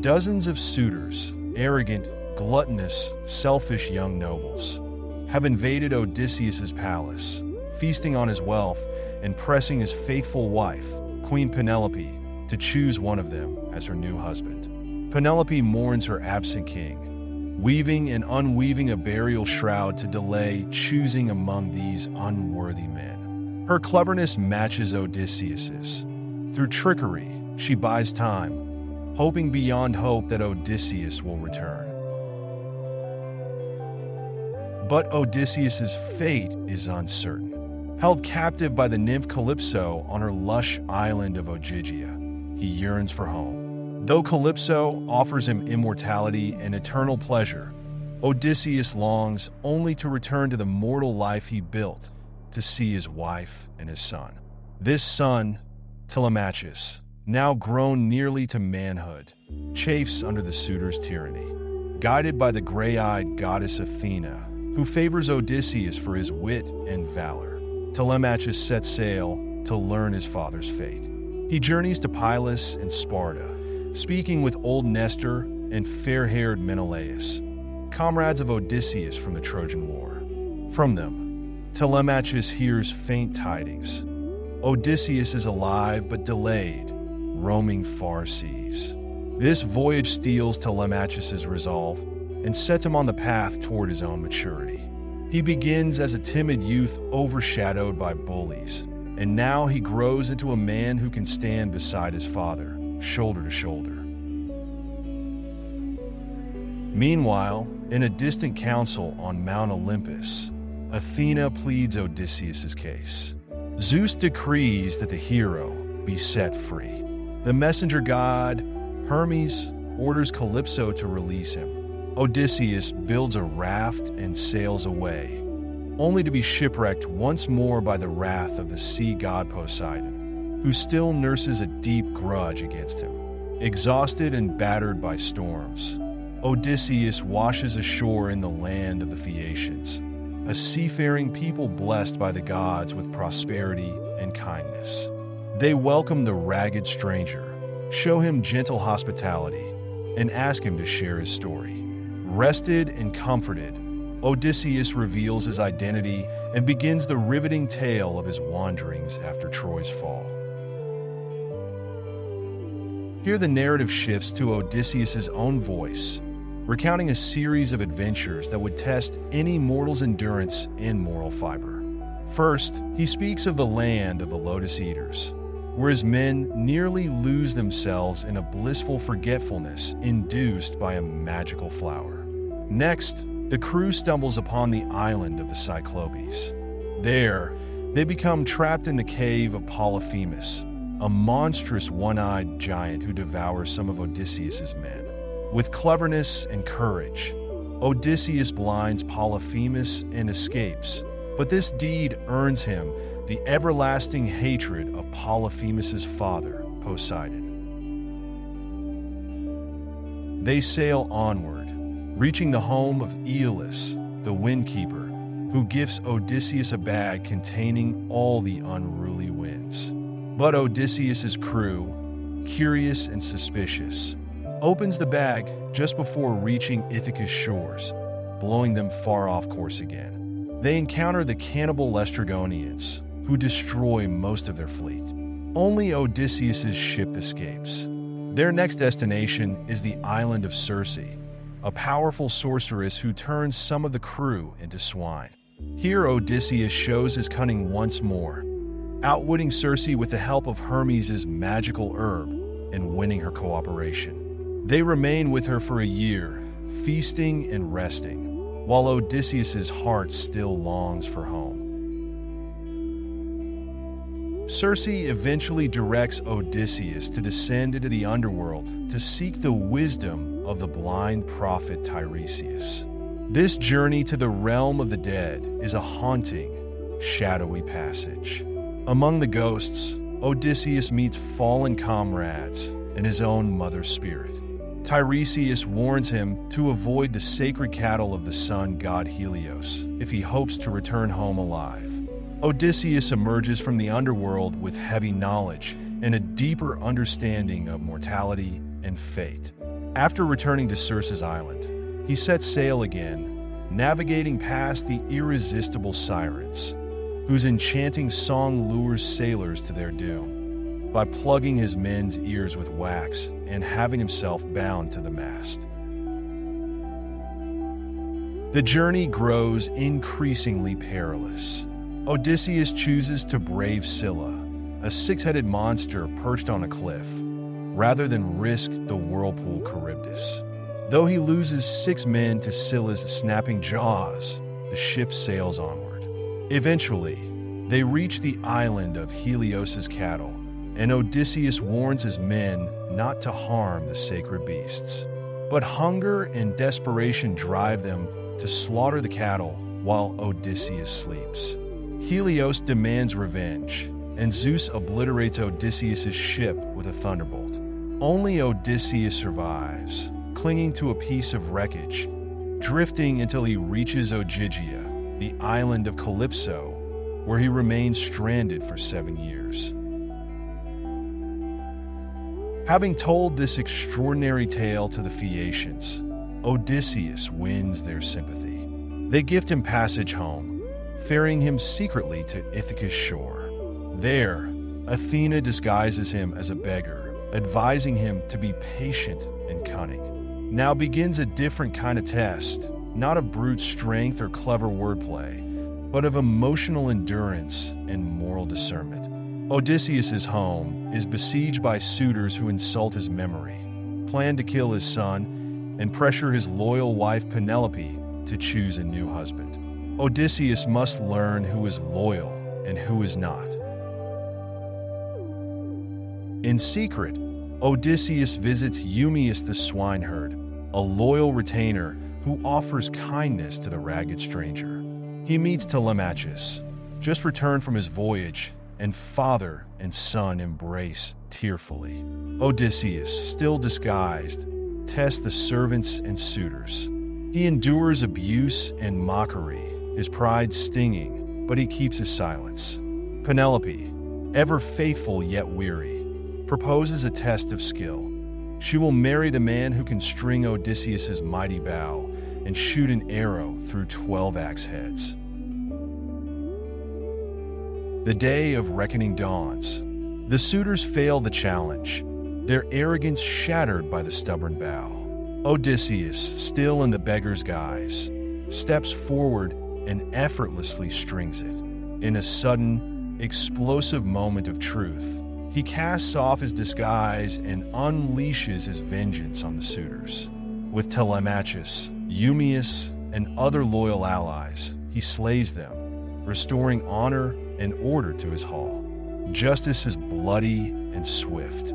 Dozens of suitors, arrogant, gluttonous, selfish young nobles, have invaded Odysseus's palace, feasting on his wealth and pressing his faithful wife, Queen Penelope, to choose one of them as her new husband. Penelope mourns her absent king, weaving and unweaving a burial shroud to delay choosing among these unworthy men. Her cleverness matches Odysseus's. Through trickery, she buys time, hoping beyond hope that Odysseus will return. But Odysseus's fate is uncertain. Held captive by the nymph Calypso on her lush island of Ogygia, he yearns for home. Though Calypso offers him immortality and eternal pleasure, Odysseus longs only to return to the mortal life he built, to see his wife and his son. This son, Telemachus, now grown nearly to manhood, chafes under the suitor's tyranny. Guided by the gray-eyed goddess Athena, who favors Odysseus for his wit and valor, Telemachus sets sail to learn his father's fate. He journeys to Pylos and Sparta, speaking with old Nestor and fair-haired Menelaus, comrades of Odysseus from the Trojan War. From them, Telemachus hears faint tidings. Odysseus is alive but delayed, roaming far seas. This voyage steels Telemachus's resolve and sets him on the path toward his own maturity. He begins as a timid youth overshadowed by bullies, and now he grows into a man who can stand beside his father, shoulder to shoulder. Meanwhile, in a distant council on Mount Olympus, Athena pleads Odysseus's case. Zeus decrees that the hero be set free. The messenger god, Hermes, orders Calypso to release him. Odysseus builds a raft and sails away, only to be shipwrecked once more by the wrath of the sea god Poseidon. who still nurses a deep grudge against him. Exhausted and battered by storms, Odysseus washes ashore in the land of the Phaeacians, a seafaring people blessed by the gods with prosperity and kindness. They welcome the ragged stranger, show him gentle hospitality, and ask him to share his story. Rested and comforted, Odysseus reveals his identity and begins the riveting tale of his wanderings after Troy's fall. Here the narrative shifts to Odysseus's own voice, recounting a series of adventures that would test any mortal's endurance and moral fiber. First, he speaks of the land of the Lotus Eaters, where his men nearly lose themselves in a blissful forgetfulness induced by a magical flower. Next, the crew stumbles upon the island of the Cyclopes. There, they become trapped in the cave of Polyphemus, a monstrous one-eyed giant who devours some of Odysseus's men. With cleverness and courage, Odysseus blinds Polyphemus and escapes, but this deed earns him the everlasting hatred of Polyphemus's father, Poseidon. They sail onward, reaching the home of Aeolus, the windkeeper, who gifts Odysseus a bag containing all the unruly winds. But Odysseus's crew, curious and suspicious, opens the bag just before reaching Ithaca's shores, blowing them far off course again. They encounter the cannibal Laestrygonians, who destroy most of their fleet. Only Odysseus's ship escapes. Their next destination is the island of Circe, a powerful sorceress who turns some of the crew into swine. Here Odysseus shows his cunning once more, outwitting Circe with the help of Hermes' magical herb and winning her cooperation. They remain with her for a year, feasting and resting, while Odysseus's heart still longs for home. Circe eventually directs Odysseus to descend into the underworld to seek the wisdom of the blind prophet Tiresias. This journey to the realm of the dead is a haunting, shadowy passage. Among the ghosts, Odysseus meets fallen comrades and his own mother spirit. Tiresias warns him to avoid the sacred cattle of the sun god Helios if he hopes to return home alive. Odysseus emerges from the underworld with heavy knowledge and a deeper understanding of mortality and fate. After returning to Circe's island, he sets sail again, navigating past the irresistible sirens, whose enchanting song lures sailors to their doom, by plugging his men's ears with wax and having himself bound to the mast. The journey grows increasingly perilous. Odysseus chooses to brave Scylla, a six-headed monster perched on a cliff, rather than risk the whirlpool Charybdis. Though he loses 6 men to Scylla's snapping jaws, the ship sails onward. Eventually, they reach the island of Helios's cattle, and Odysseus warns his men not to harm the sacred beasts. But hunger and desperation drive them to slaughter the cattle while Odysseus sleeps. Helios demands revenge, and Zeus obliterates Odysseus' ship with a thunderbolt. Only Odysseus survives, clinging to a piece of wreckage, drifting until he reaches Ogygia, the island of Calypso, where he remains stranded for 7 years. Having told this extraordinary tale to the Phaeacians, Odysseus wins their sympathy. They gift him passage home, ferrying him secretly to Ithaca's shore. There, Athena disguises him as a beggar, advising him to be patient and cunning. Now begins a different kind of test, not of brute strength or clever wordplay, but of emotional endurance and moral discernment. Odysseus's home is besieged by suitors who insult his memory, plan to kill his son, and pressure his loyal wife Penelope to choose a new husband. Odysseus must learn who is loyal and who is not. In secret, Odysseus visits Eumaeus the swineherd, a loyal retainer who offers kindness to the ragged stranger. He meets Telemachus, just returned from his voyage, and father and son embrace tearfully. Odysseus, still disguised, tests the servants and suitors. He endures abuse and mockery, his pride stinging, but he keeps his silence. Penelope, ever faithful yet weary, proposes a test of skill. She will marry the man who can string Odysseus's mighty bow and shoot an arrow through 12 axe heads. The day of reckoning dawns. The suitors fail the challenge, their arrogance shattered by the stubborn bow. Odysseus, still in the beggar's guise, steps forward and effortlessly strings it. In a sudden, explosive moment of truth, he casts off his disguise and unleashes his vengeance on the suitors. With Telemachus, Eumaeus, and other loyal allies, he slays them, restoring honor and order to his hall. Justice is bloody and swift.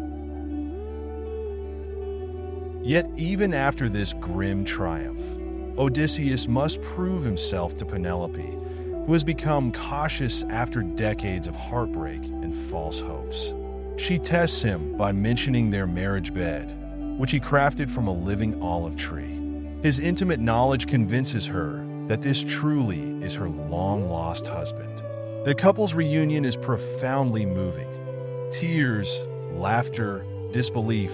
Yet even after this grim triumph, Odysseus must prove himself to Penelope, who has become cautious after decades of heartbreak and false hopes. She tests him by mentioning their marriage bed, which he crafted from a living olive tree. His intimate knowledge convinces her that this truly is her long-lost husband. The couple's reunion is profoundly moving. Tears, laughter, disbelief,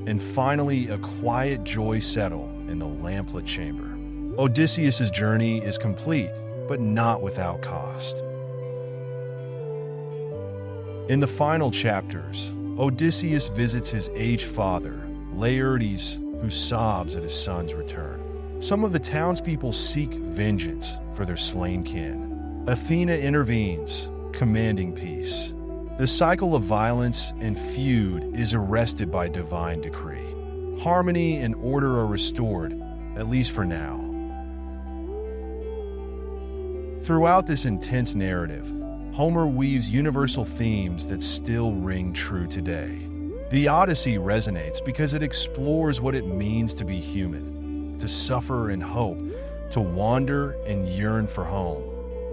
and finally a quiet joy settle in the lamplit chamber. Odysseus's journey is complete, but not without cost. In the final chapters, Odysseus visits his aged father, Laertes, who sobs at his son's return. Some of the townspeople seek vengeance for their slain kin. Athena intervenes, commanding peace. The cycle of violence and feud is arrested by divine decree. Harmony and order are restored, at least for now. Throughout this intense narrative, Homer weaves universal themes that still ring true today. The Odyssey resonates because it explores what it means to be human, to suffer and hope, to wander and yearn for home,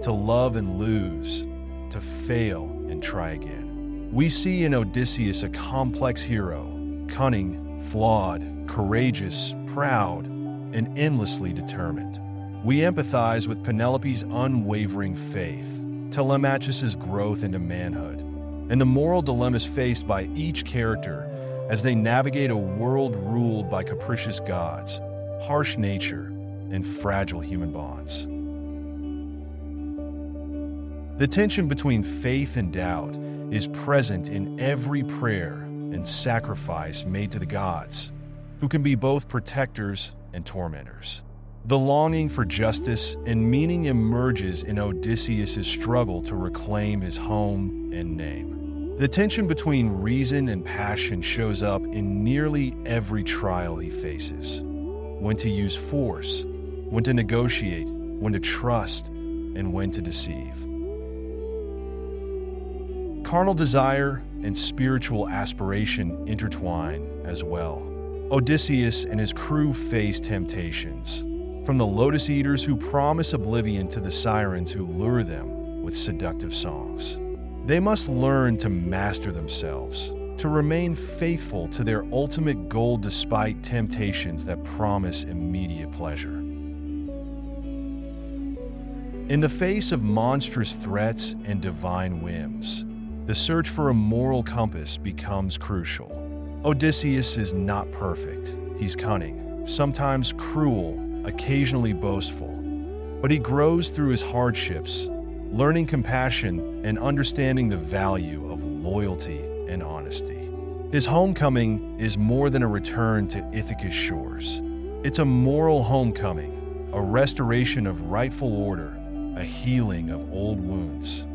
to love and lose, to fail and try again. We see in Odysseus a complex hero, cunning, flawed, courageous, proud, and endlessly determined. We empathize with Penelope's unwavering faith, Telemachus's growth into manhood, and the moral dilemmas faced by each character as they navigate a world ruled by capricious gods, harsh nature, and fragile human bonds. The tension between faith and doubt is present in every prayer and sacrifice made to the gods, who can be both protectors and tormentors. The longing for justice and meaning emerges in Odysseus' struggle to reclaim his home and name. The tension between reason and passion shows up in nearly every trial he faces. When to use force, when to negotiate, when to trust, and when to deceive. Carnal desire and spiritual aspiration intertwine as well. Odysseus and his crew face temptations, from the lotus eaters who promise oblivion to the sirens who lure them with seductive songs. They must learn to master themselves, to remain faithful to their ultimate goal despite temptations that promise immediate pleasure. In the face of monstrous threats and divine whims, the search for a moral compass becomes crucial. Odysseus is not perfect. He's cunning, sometimes cruel, occasionally boastful, but he grows through his hardships, learning compassion and understanding the value of loyalty and honesty. His homecoming is more than a return to Ithaca's shores. It's a moral homecoming, a restoration of rightful order, a healing of old wounds.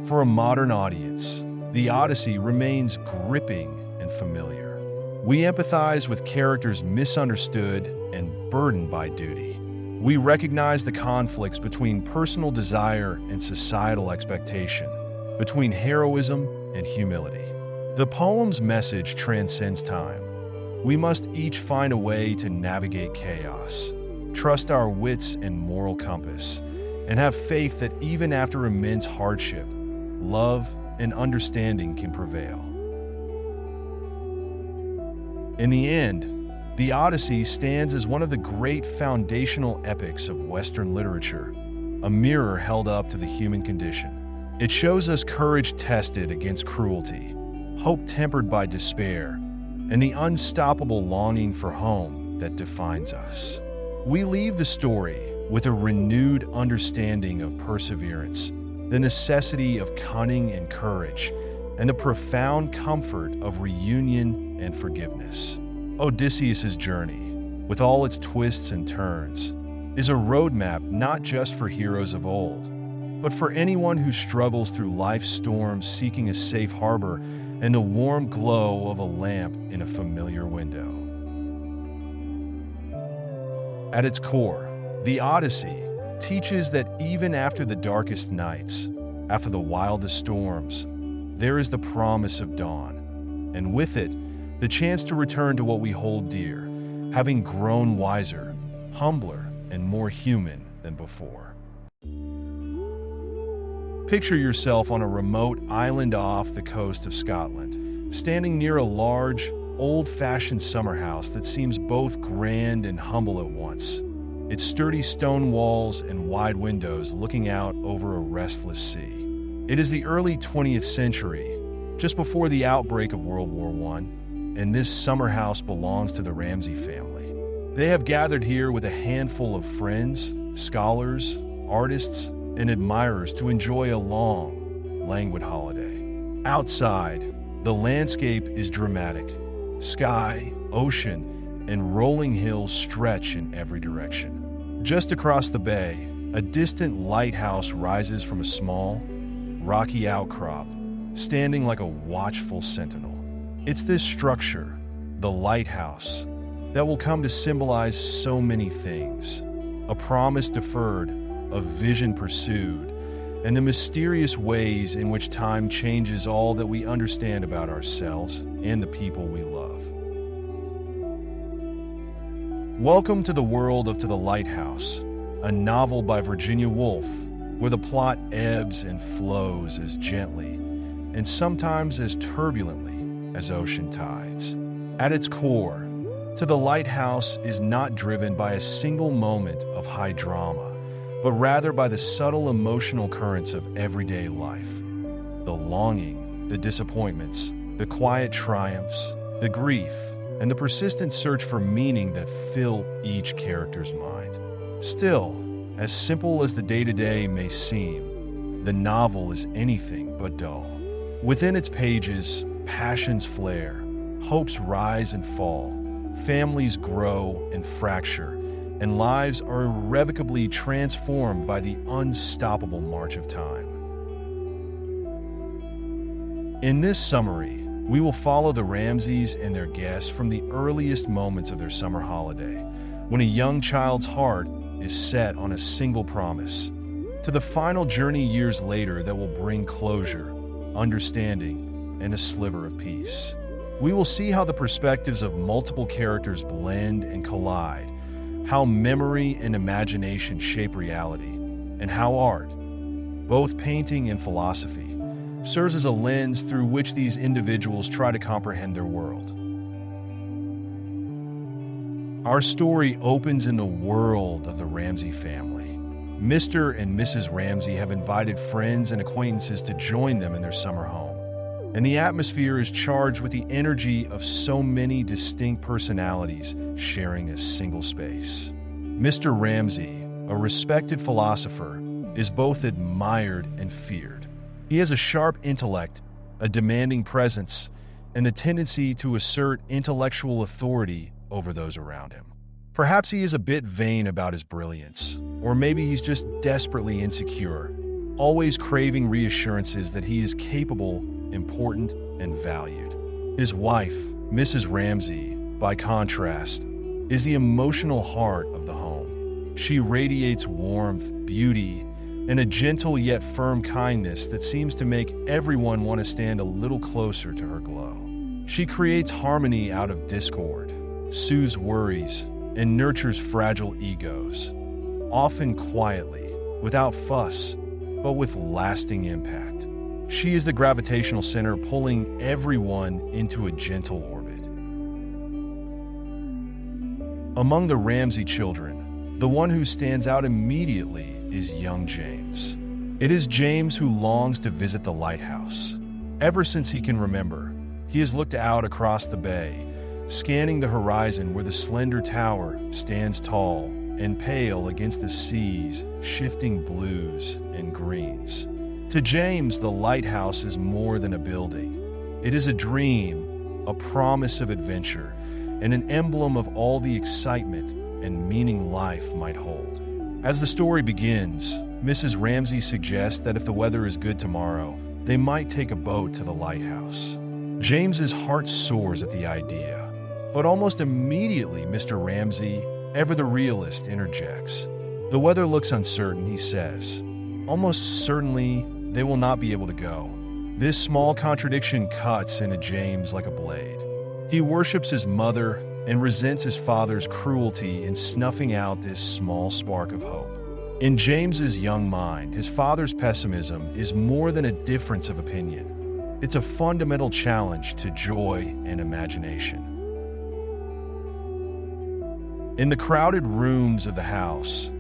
For a modern audience, the Odyssey remains gripping and familiar. We empathize with characters misunderstood and burdened by duty. We recognize the conflicts between personal desire and societal expectation, between heroism and humility. The poem's message transcends time. We must each find a way to navigate chaos, trust our wits and moral compass, and have faith that even after immense hardship, love and understanding can prevail. In the end, the Odyssey stands as one of the great foundational epics of Western literature, a mirror held up to the human condition. It shows us courage tested against cruelty, hope tempered by despair, and the unstoppable longing for home that defines us. We leave the story with a renewed understanding of perseverance, the necessity of cunning and courage, and the profound comfort of reunion and forgiveness. Odysseus's journey, with all its twists and turns, is a roadmap not just for heroes of old, but for anyone who struggles through life's storms seeking a safe harbor and the warm glow of a lamp in a familiar window. At its core, the Odyssey teaches that even after the darkest nights, after the wildest storms, there is the promise of dawn, and with it, the chance to return to what we hold dear, having grown wiser, humbler, and more human than before. Picture yourself on a remote island off the coast of Scotland, standing near a large, old-fashioned summer house that seems both grand and humble at once, its sturdy stone walls and wide windows looking out over a restless sea. It is the early 20th century, just before the outbreak of World War I, and this summer house belongs to the Ramsay family. They have gathered here with a handful of friends, scholars, artists, and admirers to enjoy a long, languid holiday. Outside, the landscape is dramatic. Sky, ocean, and rolling hills stretch in every direction. Just across the bay, a distant lighthouse rises from a small, rocky outcrop, standing like a watchful sentinel. It's this structure, the lighthouse, that will come to symbolize so many things: a promise deferred, a vision pursued, and the mysterious ways in which time changes all that we understand about ourselves and the people we love. Welcome to the world of To the Lighthouse, a novel by Virginia Woolf, where the plot ebbs and flows as gently and sometimes as turbulently as ocean tides. At its core, To the Lighthouse is not driven by a single moment of high drama, but rather by the subtle emotional currents of everyday life. The longing, the disappointments, the quiet triumphs, the grief, and the persistent search for meaning that fill each character's mind. Still, as simple as the day-to-day may seem, the novel is anything but dull. Within its pages, passions flare, hopes rise and fall, families grow and fracture, and lives are irrevocably transformed by the unstoppable march of time. In this summary, we will follow the Ramsays and their guests from the earliest moments of their summer holiday, when a young child's heart is set on a single promise, to the final journey years later that will bring closure, understanding, and a sliver of peace. We will see how the perspectives of multiple characters blend and collide, how memory and imagination shape reality, and how art, both painting and philosophy, serves as a lens through which these individuals try to comprehend their world. Our story opens in the world of the Ramsay family. Mr. and Mrs. Ramsay have invited friends and acquaintances to join them in their summer home, and the atmosphere is charged with the energy of so many distinct personalities sharing a single space. Mr. Ramsay, a respected philosopher, is both admired and feared. He has a sharp intellect, a demanding presence, and the tendency to assert intellectual authority over those around him. Perhaps he is a bit vain about his brilliance, or maybe he's just desperately insecure, always craving reassurances that he is capable, important, and valued. His wife, Mrs. Ramsay, by contrast, is the emotional heart of the home. She radiates warmth, beauty, and a gentle yet firm kindness that seems to make everyone want to stand a little closer to her glow. She creates harmony out of discord, soothes worries, and nurtures fragile egos, often quietly, without fuss, but with lasting impact. She is the gravitational center pulling everyone into a gentle orbit. Among the Ramsay children, the one who stands out immediately is young James. It is James who longs to visit the lighthouse. Ever since he can remember, he has looked out across the bay, scanning the horizon where the slender tower stands tall and pale against the sea's shifting blues and greens. To James, the lighthouse is more than a building. It is a dream, a promise of adventure, and an emblem of all the excitement and meaning life might hold. As the story begins, Mrs. Ramsay suggests that if the weather is good tomorrow, they might take a boat to the lighthouse. James's heart soars at the idea, but almost immediately Mr. Ramsay, ever the realist, interjects. The weather looks uncertain, he says. Almost certainly, they will not be able to go. This small contradiction cuts into James like a blade. He worships his mother and resents his father's cruelty in snuffing out this small spark of hope. In James's young mind, his father's pessimism is more than a difference of opinion. It's a fundamental challenge to joy and imagination. In the crowded rooms of the house,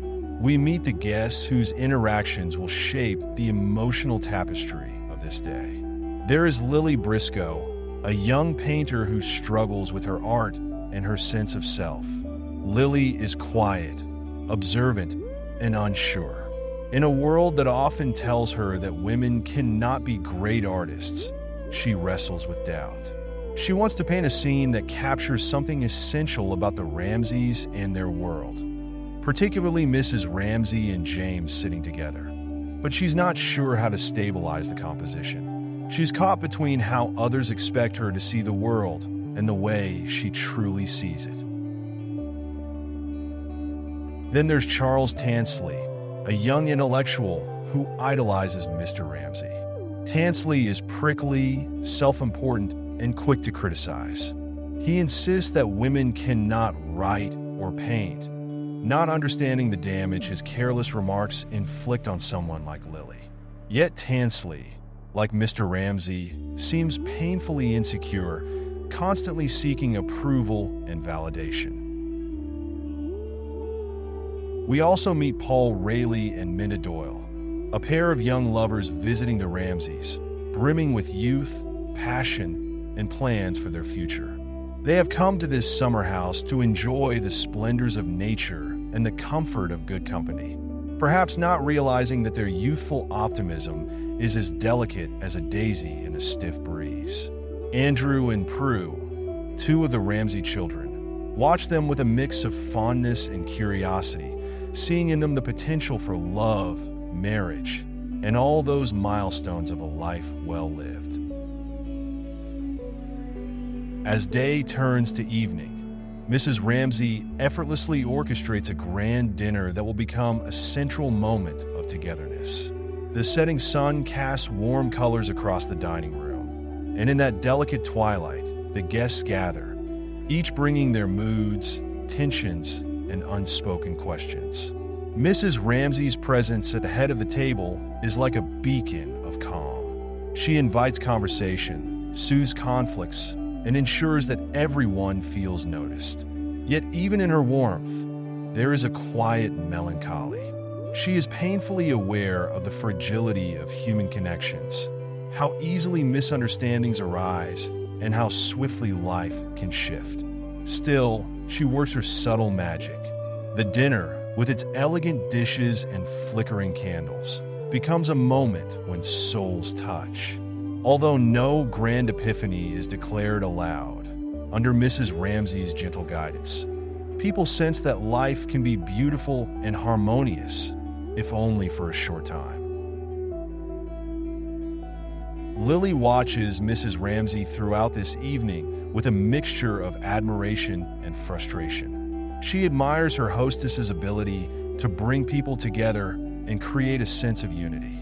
we meet the guests whose interactions will shape the emotional tapestry of this day. There is Lily Briscoe, a young painter who struggles with her art and her sense of self. Lily is quiet, observant, and unsure. In a world that often tells her that women cannot be great artists, she wrestles with doubt. She wants to paint a scene that captures something essential about the Ramsays and their world, particularly Mrs. Ramsay and James sitting together. But she's not sure how to stabilize the composition. She's caught between how others expect her to see the world and the way she truly sees it. Then there's Charles Tansley, a young intellectual who idolizes Mr. Ramsay. Tansley is prickly, self-important, and quick to criticize. He insists that women cannot write or paint, not understanding the damage his careless remarks inflict on someone like Lily. Yet Tansley, like Mr. Ramsay, seems painfully insecure, constantly seeking approval and validation. We also meet Paul Rayleigh and Minna Doyle, a pair of young lovers visiting the Ramsays, brimming with youth, passion, and plans for their future. They have come to this summer house to enjoy the splendors of nature and the comfort of good company, perhaps not realizing that their youthful optimism is as delicate as a daisy in a stiff breeze. Andrew and Prue, two of the Ramsay children, watch them with a mix of fondness and curiosity, seeing in them the potential for love, marriage, and all those milestones of a life well lived. As day turns to evening, Mrs. Ramsay effortlessly orchestrates a grand dinner that will become a central moment of togetherness. The setting sun casts warm colors across the dining room, and in that delicate twilight, the guests gather, each bringing their moods, tensions, and unspoken questions. Mrs. Ramsay's presence at the head of the table is like a beacon of calm. She invites conversation, soothes conflicts, and ensures that everyone feels noticed. Yet even in her warmth, there is a quiet melancholy. She is painfully aware of the fragility of human connections, how easily misunderstandings arise, and how swiftly life can shift. Still, she works her subtle magic. The dinner, with its elegant dishes and flickering candles, becomes a moment when souls touch. Although no grand epiphany is declared aloud, under Mrs. Ramsay's gentle guidance, people sense that life can be beautiful and harmonious, if only for a short time. Lily watches Mrs. Ramsay throughout this evening with a mixture of admiration and frustration. She admires her hostess's ability to bring people together and create a sense of unity.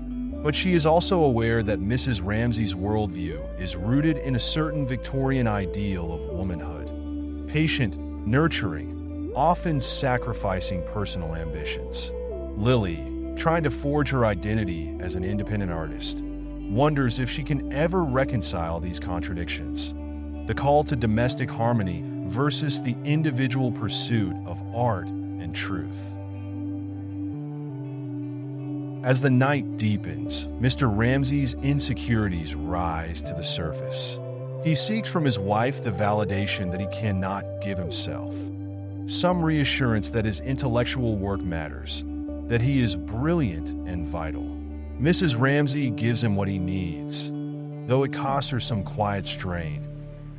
But she is also aware that Mrs. Ramsay's worldview is rooted in a certain Victorian ideal of womanhood, patient, nurturing, often sacrificing personal ambitions. Lily, trying to forge her identity as an independent artist, wonders if she can ever reconcile these contradictions. The call to domestic harmony versus the individual pursuit of art and truth. As the night deepens, Mr. Ramsay's insecurities rise to the surface. He seeks from his wife the validation that he cannot give himself. Some reassurance that his intellectual work matters, that he is brilliant and vital. Mrs. Ramsay gives him what he needs, though it costs her some quiet strain,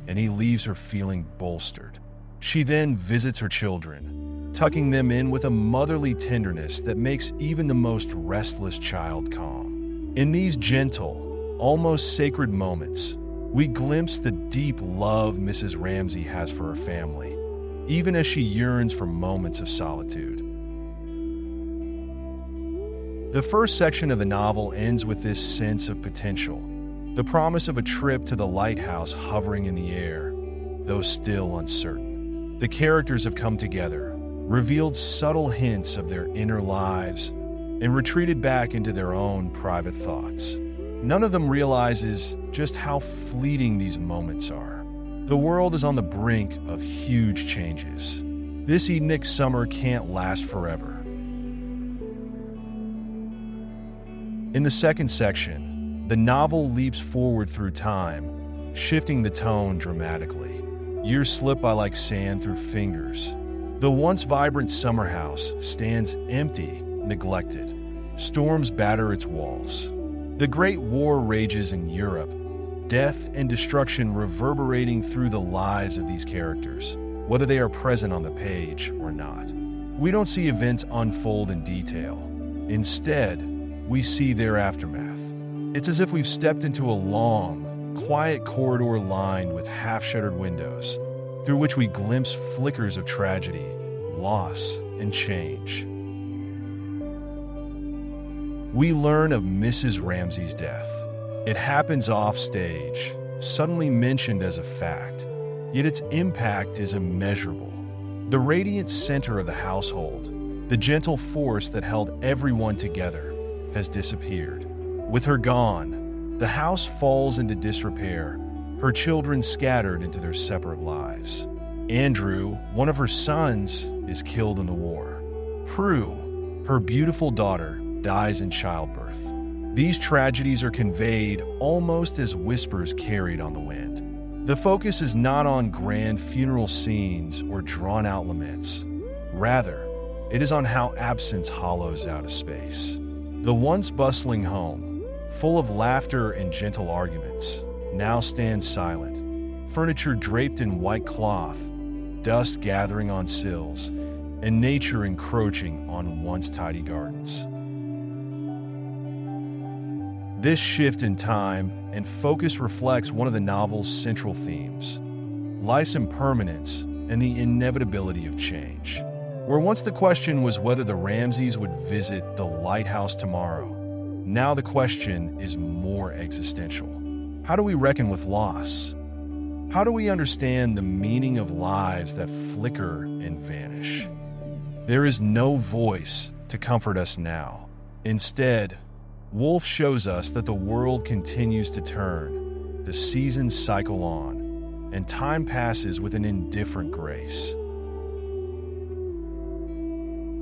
and he leaves her feeling bolstered. She then visits her children, tucking them in with a motherly tenderness that makes even the most restless child calm. In these gentle, almost sacred moments, we glimpse the deep love Mrs. Ramsay has for her family, even as she yearns for moments of solitude. The first section of the novel ends with this sense of potential, the promise of a trip to the lighthouse hovering in the air, though still uncertain. The characters have come together, revealed subtle hints of their inner lives, and retreated back into their own private thoughts. None of them realizes just how fleeting these moments are. The world is on the brink of huge changes. This Edenic summer can't last forever. In the second section, the novel leaps forward through time, shifting the tone dramatically. Years slip by like sand through fingers. The once vibrant summer house stands empty, neglected. Storms batter its walls. The Great War rages in Europe, death and destruction reverberating through the lives of these characters, whether they are present on the page or not. We don't see events unfold in detail. Instead, we see their aftermath. It's as if we've stepped into a long, quiet corridor lined with half-shuttered windows, through which we glimpse flickers of tragedy, loss, and change. We learn of Mrs. Ramsay's death. It happens off-stage, suddenly mentioned as a fact, yet its impact is immeasurable. The radiant center of the household, the gentle force that held everyone together, has disappeared. With her gone, the house falls into disrepair, her children scattered into their separate lives. Andrew, one of her sons, is killed in the war. Prue, her beautiful daughter, dies in childbirth. These tragedies are conveyed almost as whispers carried on the wind. The focus is not on grand funeral scenes or drawn-out laments. Rather, it is on how absence hollows out a space. The once bustling home, full of laughter and gentle arguments, now stands silent, furniture draped in white cloth, dust gathering on sills, and nature encroaching on once tidy gardens. This shift in time and focus reflects one of the novel's central themes: life's impermanence and the inevitability of change. Where once the question was whether the Ramsays would visit the lighthouse tomorrow, now the question is more existential. How do we reckon with loss? How do we understand the meaning of lives that flicker and vanish? There is no voice to comfort us now. Instead, Woolf shows us that the world continues to turn, the seasons cycle on, and time passes with an indifferent grace.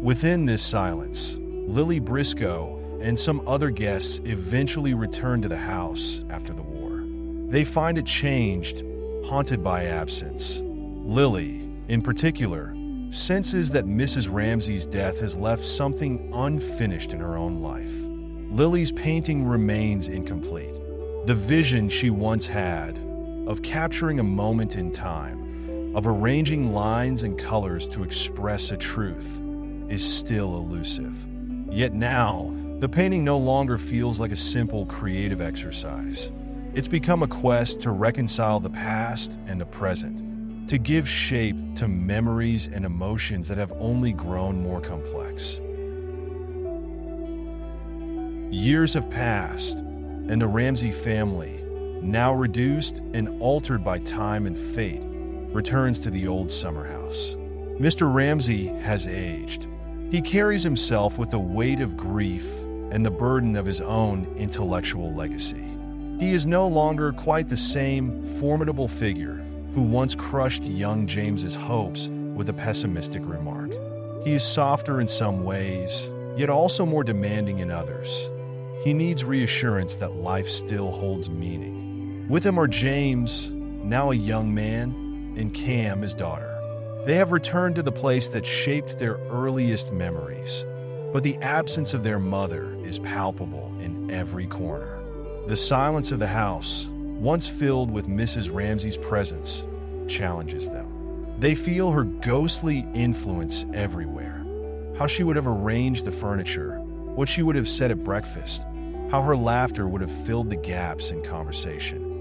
Within this silence, Lily Briscoe and some other guests eventually return to the house after the war. They find it changed, haunted by absence. Lily, in particular, senses that Mrs. Ramsay's death has left something unfinished in her own life. Lily's painting remains incomplete. The vision she once had of capturing a moment in time, of arranging lines and colors to express a truth, is still elusive. Yet now, the painting no longer feels like a simple creative exercise. It's become a quest to reconcile the past and the present, to give shape to memories and emotions that have only grown more complex. Years have passed, and the Ramsay family, now reduced and altered by time and fate, returns to the old summer house. Mr. Ramsay has aged. He carries himself with the weight of grief and the burden of his own intellectual legacy. He is no longer quite the same formidable figure who once crushed young James's hopes with a pessimistic remark. He is softer in some ways, yet also more demanding in others. He needs reassurance that life still holds meaning. With him are James, now a young man, and Cam, his daughter. They have returned to the place that shaped their earliest memories, but the absence of their mother is palpable in every corner. The silence of the house, once filled with Mrs. Ramsay's presence, challenges them. They feel her ghostly influence everywhere. How she would have arranged the furniture, what she would have said at breakfast, how her laughter would have filled the gaps in conversation.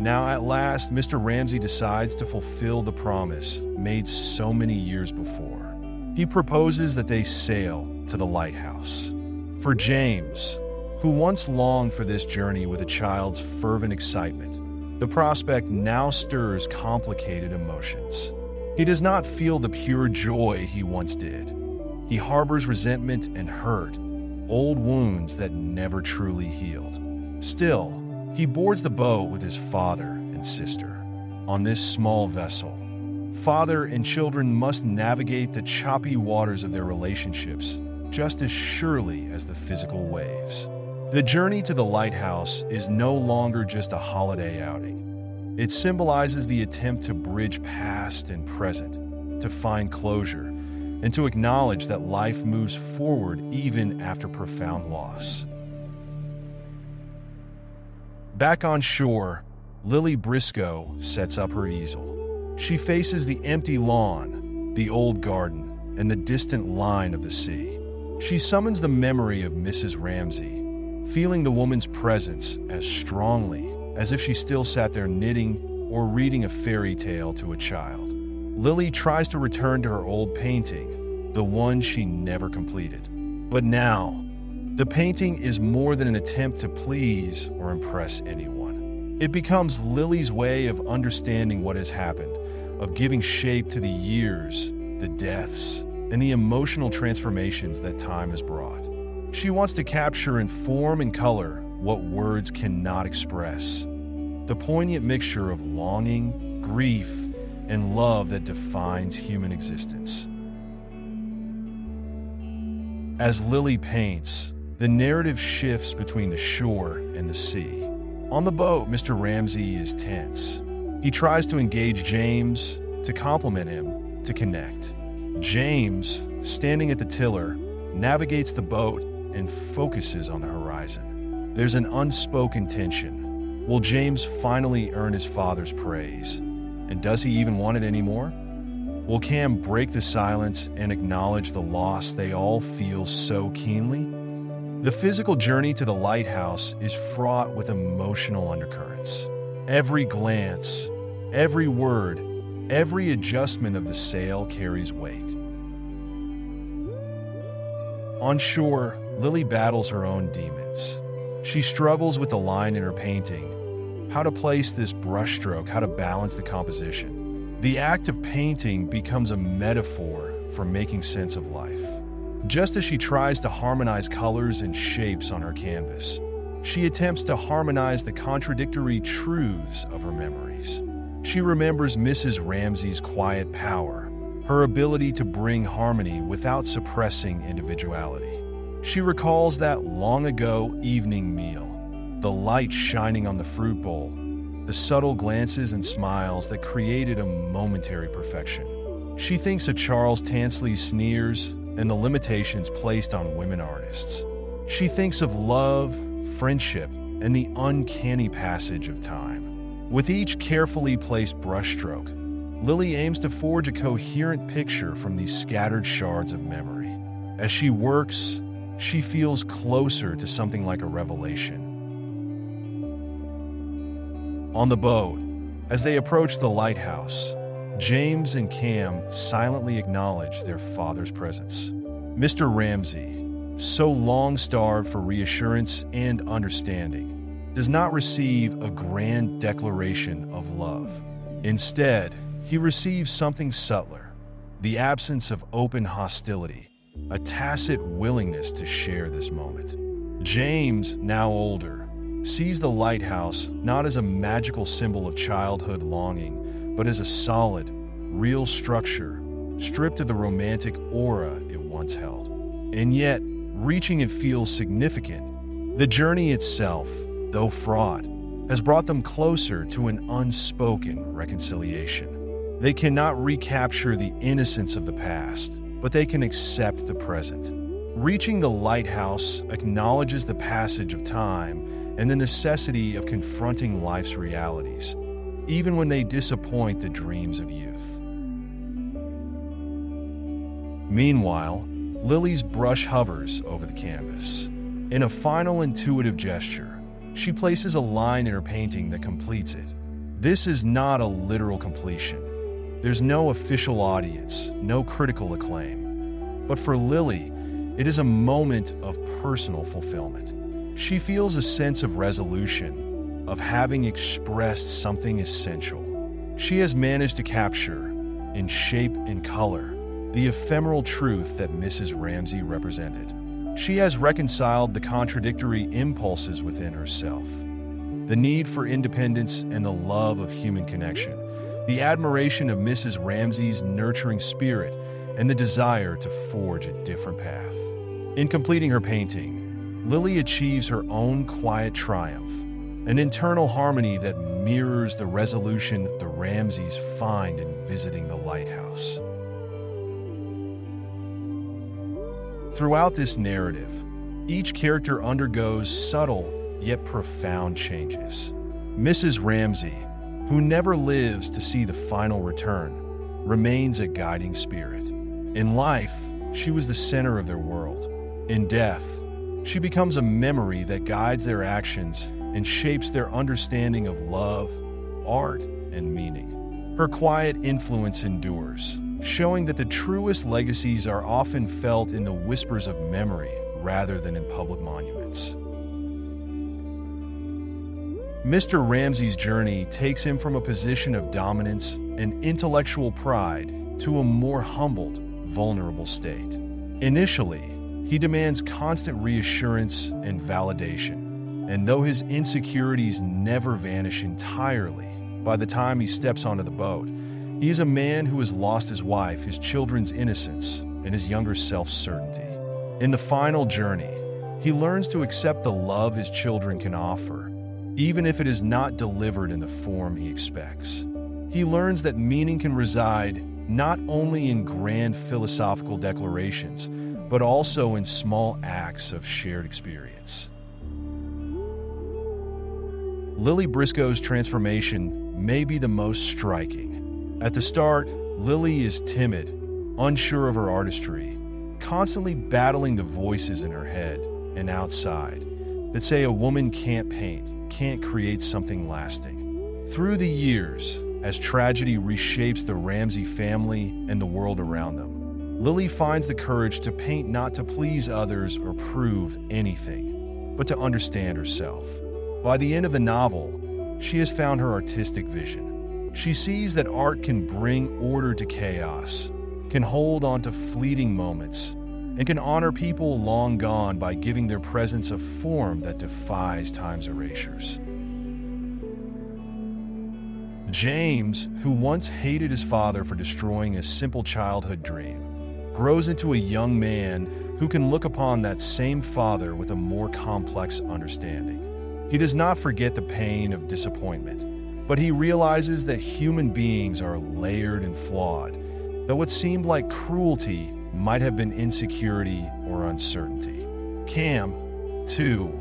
Now, at last, Mr. Ramsay decides to fulfill the promise made so many years before. He proposes that they sail to the lighthouse. For James, who once longed for this journey with a child's fervent excitement, the prospect now stirs complicated emotions. He does not feel the pure joy he once did. He harbors resentment and hurt, old wounds that never truly healed. Still, he boards the boat with his father and sister. On this small vessel, father and children must navigate the choppy waters of their relationships just as surely as the physical waves. The journey to the lighthouse is no longer just a holiday outing. It symbolizes the attempt to bridge past and present, to find closure, and to acknowledge that life moves forward even after profound loss. Back on shore, Lily Briscoe sets up her easel. She faces the empty lawn, the old garden, and the distant line of the sea. She summons the memory of Mrs. Ramsay, feeling the woman's presence as strongly as if she still sat there knitting or reading a fairy tale to a child. Lily tries to return to her old painting, the one she never completed. But now, the painting is more than an attempt to please or impress anyone. It becomes Lily's way of understanding what has happened, of giving shape to the years, the deaths, and the emotional transformations that time has brought. She wants to capture in form and color what words cannot express, the poignant mixture of longing, grief, and love that defines human existence. As Lily paints, the narrative shifts between the shore and the sea. On the boat, Mr. Ramsay is tense. He tries to engage James, to compliment him, to connect. James, standing at the tiller, navigates the boat and focuses on the horizon. There's an unspoken tension. Will James finally earn his father's praise? And does he even want it anymore? Will Cam break the silence and acknowledge the loss they all feel so keenly? The physical journey to the lighthouse is fraught with emotional undercurrents. Every glance, every word, every adjustment of the sail carries weight. On shore, Lily battles her own demons. She struggles with the line in her painting, how to place this brushstroke, how to balance the composition. The act of painting becomes a metaphor for making sense of life. Just as she tries to harmonize colors and shapes on her canvas, she attempts to harmonize the contradictory truths of her memories. She remembers Mrs. Ramsay's quiet power, her ability to bring harmony without suppressing individuality. She recalls that long-ago evening meal, the light shining on the fruit bowl, the subtle glances and smiles that created a momentary perfection. She thinks of Charles Tansley's sneers and the limitations placed on women artists. She thinks of love, friendship, and the uncanny passage of time. With each carefully placed brushstroke, Lily aims to forge a coherent picture from these scattered shards of memory. As she works, she feels closer to something like a revelation. On the boat, as they approach the lighthouse, James and Cam silently acknowledge their father's presence. Mr. Ramsay, so long starved for reassurance and understanding, does not receive a grand declaration of love. Instead, he receives something subtler, the absence of open hostility, a tacit willingness to share this moment. James, now older, sees the lighthouse not as a magical symbol of childhood longing, but as a solid, real structure, stripped of the romantic aura it once held. And yet, reaching it feels significant. The journey itself, though fraught, has brought them closer to an unspoken reconciliation. They cannot recapture the innocence of the past, but they can accept the present. Reaching the lighthouse acknowledges the passage of time and the necessity of confronting life's realities, even when they disappoint the dreams of youth. Meanwhile, Lily's brush hovers over the canvas. In a final intuitive gesture, she places a line in her painting that completes it. This is not a literal completion. There's no official audience, no critical acclaim. But for Lily, it is a moment of personal fulfillment. She feels a sense of resolution, of having expressed something essential. She has managed to capture, in shape and color, the ephemeral truth that Mrs. Ramsay represented. She has reconciled the contradictory impulses within herself, the need for independence and the love of human connection, the admiration of Mrs. Ramsay's nurturing spirit, and the desire to forge a different path. In completing her painting, Lily achieves her own quiet triumph, an internal harmony that mirrors the resolution the Ramsays find in visiting the lighthouse. Throughout this narrative, each character undergoes subtle yet profound changes. Mrs. Ramsay, who never lives to see the final return, remains a guiding spirit. In life, she was the center of their world. In death, she becomes a memory that guides their actions and shapes their understanding of love, art, and meaning. Her quiet influence endures, showing that the truest legacies are often felt in the whispers of memory rather than in public monuments. Mr. Ramsay's journey takes him from a position of dominance and intellectual pride to a more humbled, vulnerable state. Initially, he demands constant reassurance and validation, and though his insecurities never vanish entirely, by the time he steps onto the boat, he is a man who has lost his wife, his children's innocence, and his younger self's certainty. In the final journey, he learns to accept the love his children can offer, even if it is not delivered in the form he expects. He learns that meaning can reside not only in grand philosophical declarations, but also in small acts of shared experience. Lily Briscoe's transformation may be the most striking. At the start, Lily is timid, unsure of her artistry, constantly battling the voices in her head and outside that say a woman can't paint, can't create something lasting. Through the years, as tragedy reshapes the Ramsay family and the world around them, Lily finds the courage to paint not to please others or prove anything, but to understand herself. By the end of the novel, she has found her artistic vision. She sees that art can bring order to chaos, can hold on to fleeting moments, and can honor people long gone by giving their presence a form that defies time's erasures. James, who once hated his father for destroying a simple childhood dream, grows into a young man who can look upon that same father with a more complex understanding. He does not forget the pain of disappointment, but he realizes that human beings are layered and flawed, though what seemed like cruelty might have been insecurity or uncertainty. Cam, too,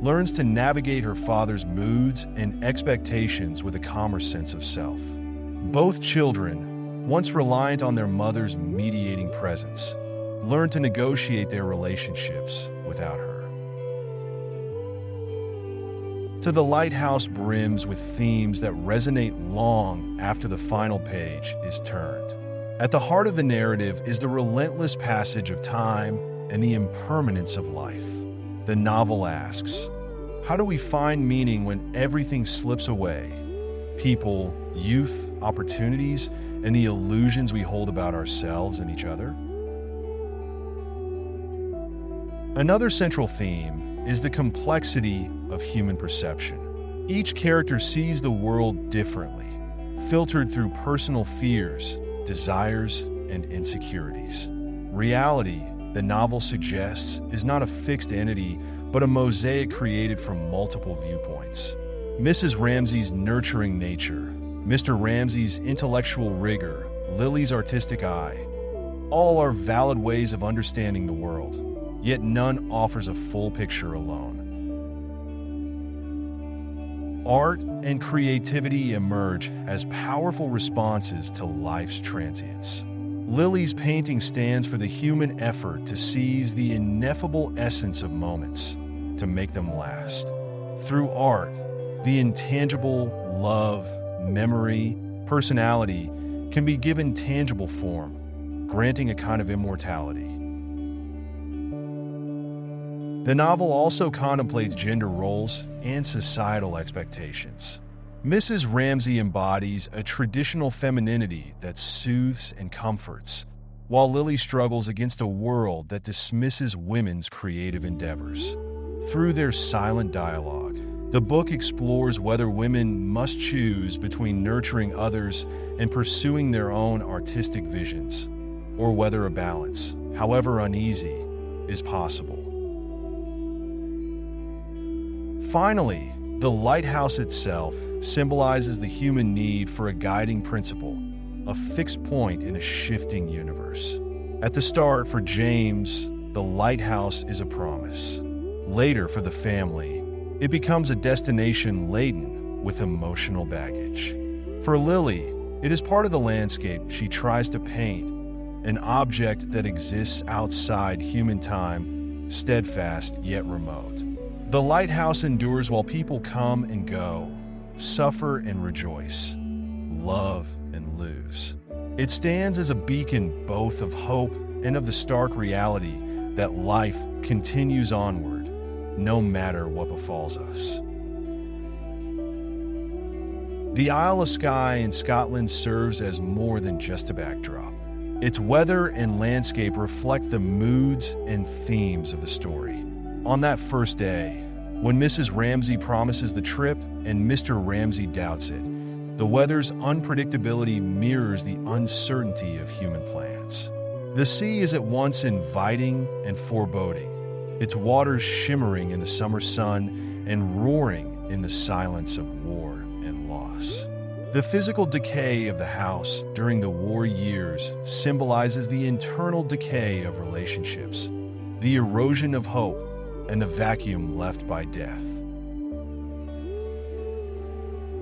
learns to navigate her father's moods and expectations with a calmer sense of self. Both children, once reliant on their mother's mediating presence, learn to negotiate their relationships without her. To the Lighthouse brims with themes that resonate long after the final page is turned. At the heart of the narrative is the relentless passage of time and the impermanence of life. The novel asks, how do we find meaning when everything slips away, people, youth, opportunities, and the illusions we hold about ourselves and each other? Another central theme is the complexity of human perception. Each character sees the world differently, filtered through personal fears, desires, and insecurities. Reality, the novel suggests, is not a fixed entity, but a mosaic created from multiple viewpoints. Mrs. Ramsay's nurturing nature, Mr. Ramsay's intellectual rigor, Lily's artistic eye, all are valid ways of understanding the world, yet none offers a full picture alone. Art and creativity emerge as powerful responses to life's transience. Lily's painting stands for the human effort to seize the ineffable essence of moments, to make them last. Through art, the intangible love, memory, personality can be given tangible form, granting a kind of immortality. The novel also contemplates gender roles and societal expectations. Mrs. Ramsay embodies a traditional femininity that soothes and comforts, while Lily struggles against a world that dismisses women's creative endeavors. Through their silent dialogue, the book explores whether women must choose between nurturing others and pursuing their own artistic visions, or whether a balance, however uneasy, is possible. Finally, the lighthouse itself symbolizes the human need for a guiding principle, a fixed point in a shifting universe. At the start, for James, the lighthouse is a promise. Later, for the family, it becomes a destination laden with emotional baggage. For Lily, it is part of the landscape she tries to paint, an object that exists outside human time, steadfast yet remote. The lighthouse endures while people come and go, suffer and rejoice, love and lose. It stands as a beacon both of hope and of the stark reality that life continues onward, no matter what befalls us. The Isle of Skye in Scotland serves as more than just a backdrop. Its weather and landscape reflect the moods and themes of the story. On that first day, when Mrs. Ramsay promises the trip and Mr. Ramsay doubts it, the weather's unpredictability mirrors the uncertainty of human plans. The sea is at once inviting and foreboding, its waters shimmering in the summer sun and roaring in the silence of war and loss. The physical decay of the house during the war years symbolizes the internal decay of relationships, the erosion of hope, and the vacuum left by death.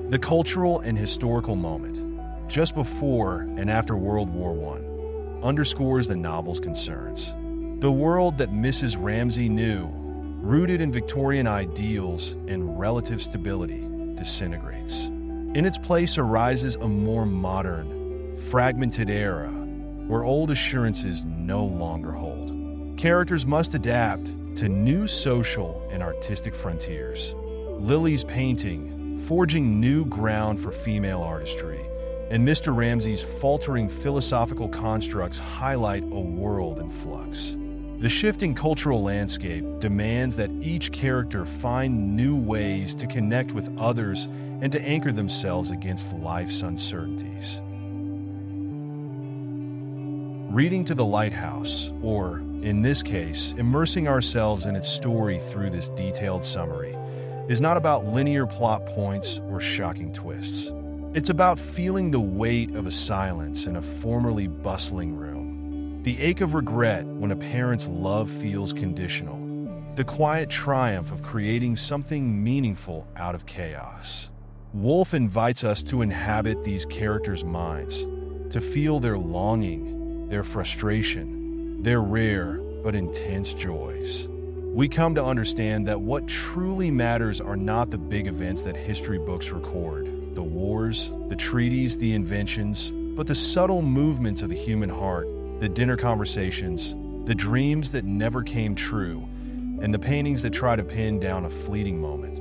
The cultural and historical moment, just before and after World War I, underscores the novel's concerns. The world that Mrs. Ramsay knew, rooted in Victorian ideals and relative stability, disintegrates. In its place arises a more modern, fragmented era where old assurances no longer hold. Characters must adapt to new social and artistic frontiers. Lily's painting, forging new ground for female artistry, and Mr. Ramsay's faltering philosophical constructs highlight a world in flux. The shifting cultural landscape demands that each character find new ways to connect with others and to anchor themselves against life's uncertainties. Reading To the Lighthouse, or, in this case, immersing ourselves in its story through this detailed summary, is not about linear plot points or shocking twists. It's about feeling the weight of a silence in a formerly bustling room, the ache of regret when a parent's love feels conditional, the quiet triumph of creating something meaningful out of chaos. Woolf invites us to inhabit these characters' minds, to feel their longing, their frustration, their rare but intense joys. We come to understand that what truly matters are not the big events that history books record, the wars, the treaties, the inventions, but the subtle movements of the human heart, the dinner conversations, the dreams that never came true, and the paintings that try to pin down a fleeting moment.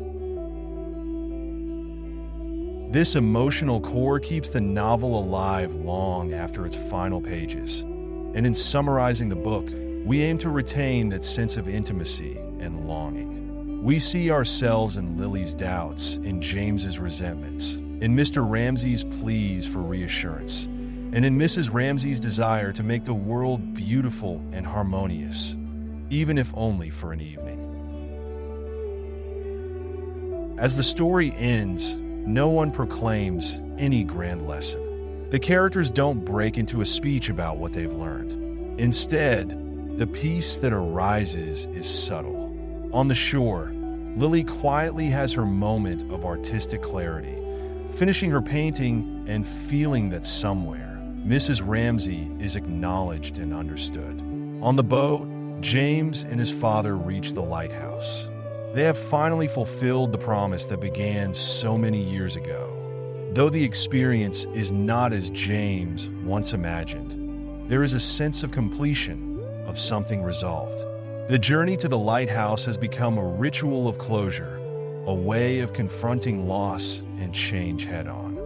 This emotional core keeps the novel alive long after its final pages. And in summarizing the book, we aim to retain that sense of intimacy and longing. We see ourselves in Lily's doubts, in James's resentments, in Mr. Ramsay's pleas for reassurance, and in Mrs. Ramsay's desire to make the world beautiful and harmonious, even if only for an evening. As the story ends, no one proclaims any grand lesson. The characters don't break into a speech about what they've learned. Instead, the peace that arises is subtle. On the shore, Lily quietly has her moment of artistic clarity, finishing her painting and feeling that somewhere, Mrs. Ramsay is acknowledged and understood. On the boat, James and his father reach the lighthouse. They have finally fulfilled the promise that began so many years ago. Though the experience is not as James once imagined, there is a sense of completion, of something resolved. The journey to the lighthouse has become a ritual of closure, a way of confronting loss and change head-on.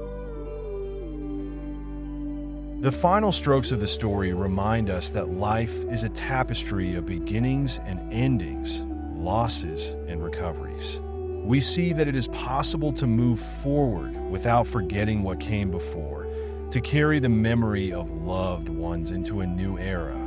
The final strokes of the story remind us that life is a tapestry of beginnings and endings, losses and recoveries. We see that it is possible to move forward without forgetting what came before, to carry the memory of loved ones into a new era.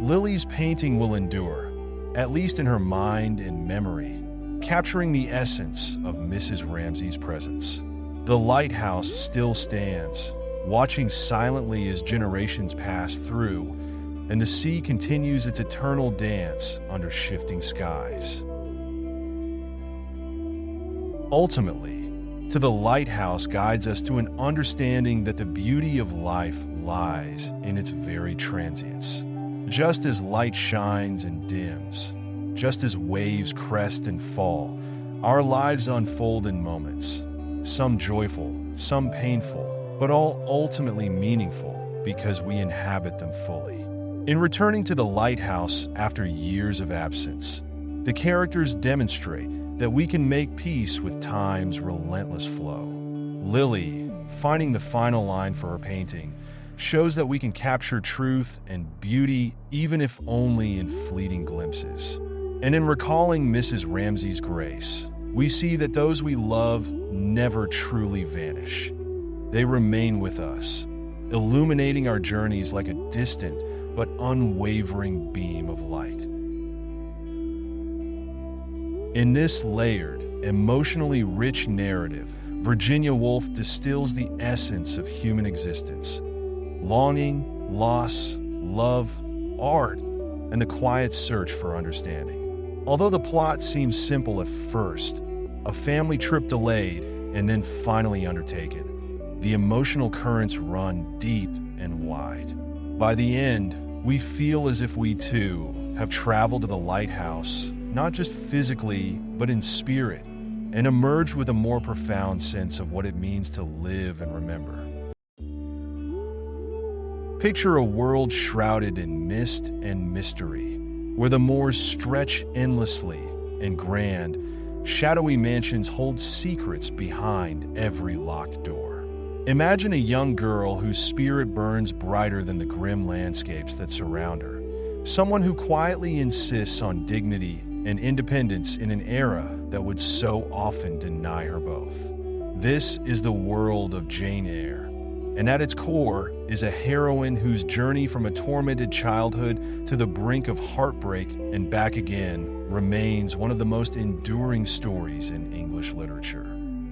Lily's painting will endure, at least in her mind and memory, capturing the essence of Mrs. Ramsay's presence. The lighthouse still stands, watching silently as generations pass through, and the sea continues its eternal dance under shifting skies. Ultimately, To the Lighthouse guides us to an understanding that the beauty of life lies in its very transience. Just as light shines and dims, just as waves crest and fall, our lives unfold in moments, some joyful, some painful, but all ultimately meaningful because we inhabit them fully. In returning to the lighthouse after years of absence, the characters demonstrate that we can make peace with time's relentless flow. Lily, finding the final line for her painting, shows that we can capture truth and beauty even if only in fleeting glimpses. And in recalling Mrs. Ramsay's grace, we see that those we love never truly vanish. They remain with us, illuminating our journeys like a distant but unwavering beam of light. In this layered, emotionally rich narrative, Virginia Woolf distills the essence of human existence: longing, loss, love, art, and the quiet search for understanding. Although the plot seems simple at first, a family trip delayed and then finally undertaken, the emotional currents run deep and wide. By the end, we feel as if we too have traveled to the lighthouse, not just physically, but in spirit, and emerged with a more profound sense of what it means to live and remember. Picture a world shrouded in mist and mystery, where the moors stretch endlessly, and grand, shadowy mansions hold secrets behind every locked door. Imagine a young girl whose spirit burns brighter than the grim landscapes that surround her, someone who quietly insists on dignity and independence in an era that would so often deny her both. This is the world of Jane Eyre, and at its core is a heroine whose journey from a tormented childhood to the brink of heartbreak and back again remains one of the most enduring stories in English literature.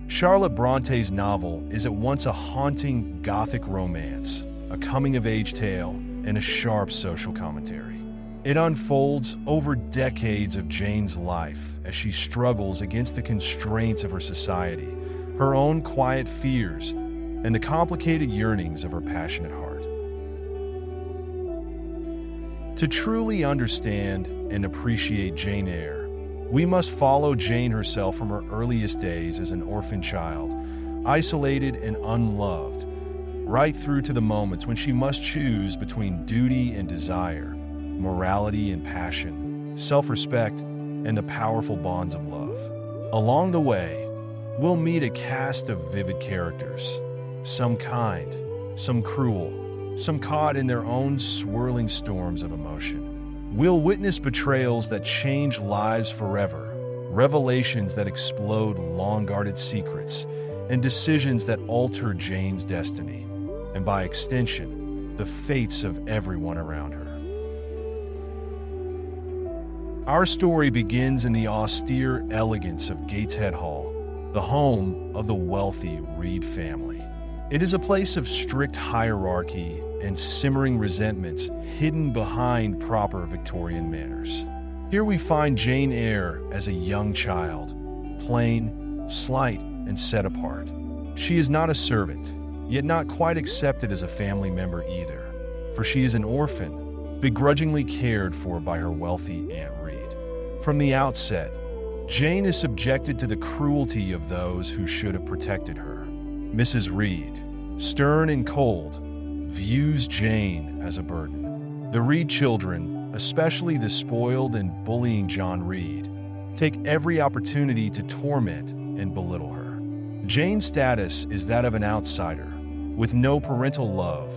Charlotte Bronté's novel is at once a haunting Gothic romance, a coming-of-age tale, and a sharp social commentary. It unfolds over decades of Jane's life as she struggles against the constraints of her society, her own quiet fears, and the complicated yearnings of her passionate heart. To truly understand and appreciate Jane Eyre, we must follow Jane herself from her earliest days as an orphan child, isolated and unloved, right through to the moments when she must choose between duty and desire, morality and passion, self-respect, and the powerful bonds of love. Along the way, we'll meet a cast of vivid characters, some kind, some cruel, some caught in their own swirling storms of emotion. We'll witness betrayals that change lives forever, revelations that explode long-guarded secrets, and decisions that alter Jane's destiny, and by extension, the fates of everyone around her. Our story begins in the austere elegance of Gateshead Hall, the home of the wealthy Reed family. It is a place of strict hierarchy and simmering resentments hidden behind proper Victorian manners. Here we find Jane Eyre as a young child, plain, slight, and set apart. She is not a servant, yet not quite accepted as a family member either, for she is an orphan, begrudgingly cared for by her wealthy Aunt Reed. From the outset, Jane is subjected to the cruelty of those who should have protected her. Mrs. Reed, stern and cold, views Jane as a burden. The Reed children, especially the spoiled and bullying John Reed, take every opportunity to torment and belittle her. Jane's status is that of an outsider, with no parental love,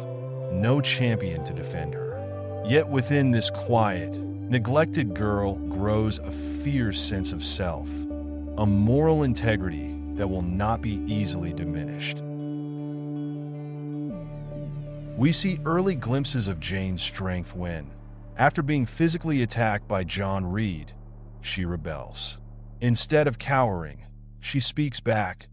no champion to defend her. Yet within this quiet, neglected girl grows a fierce sense of self, a moral integrity that will not be easily diminished. We see early glimpses of Jane's strength when, after being physically attacked by John Reed, she rebels. Instead of cowering, she speaks back,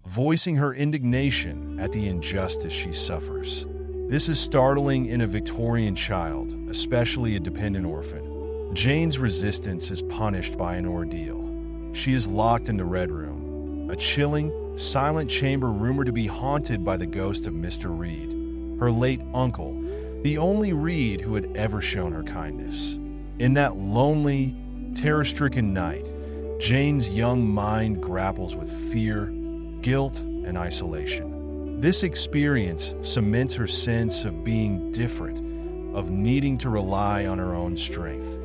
voicing her indignation at the injustice she suffers. This is startling in a Victorian child, especially a dependent orphan. Jane's resistance is punished by an ordeal. She is locked in the Red Room, a chilling, silent chamber rumored to be haunted by the ghost of Mr. Reed, her late uncle, the only Reed who had ever shown her kindness. In that lonely, terror-stricken night, Jane's young mind grapples with fear, guilt, and isolation. This experience cements her sense of being different, of needing to rely on her own strength.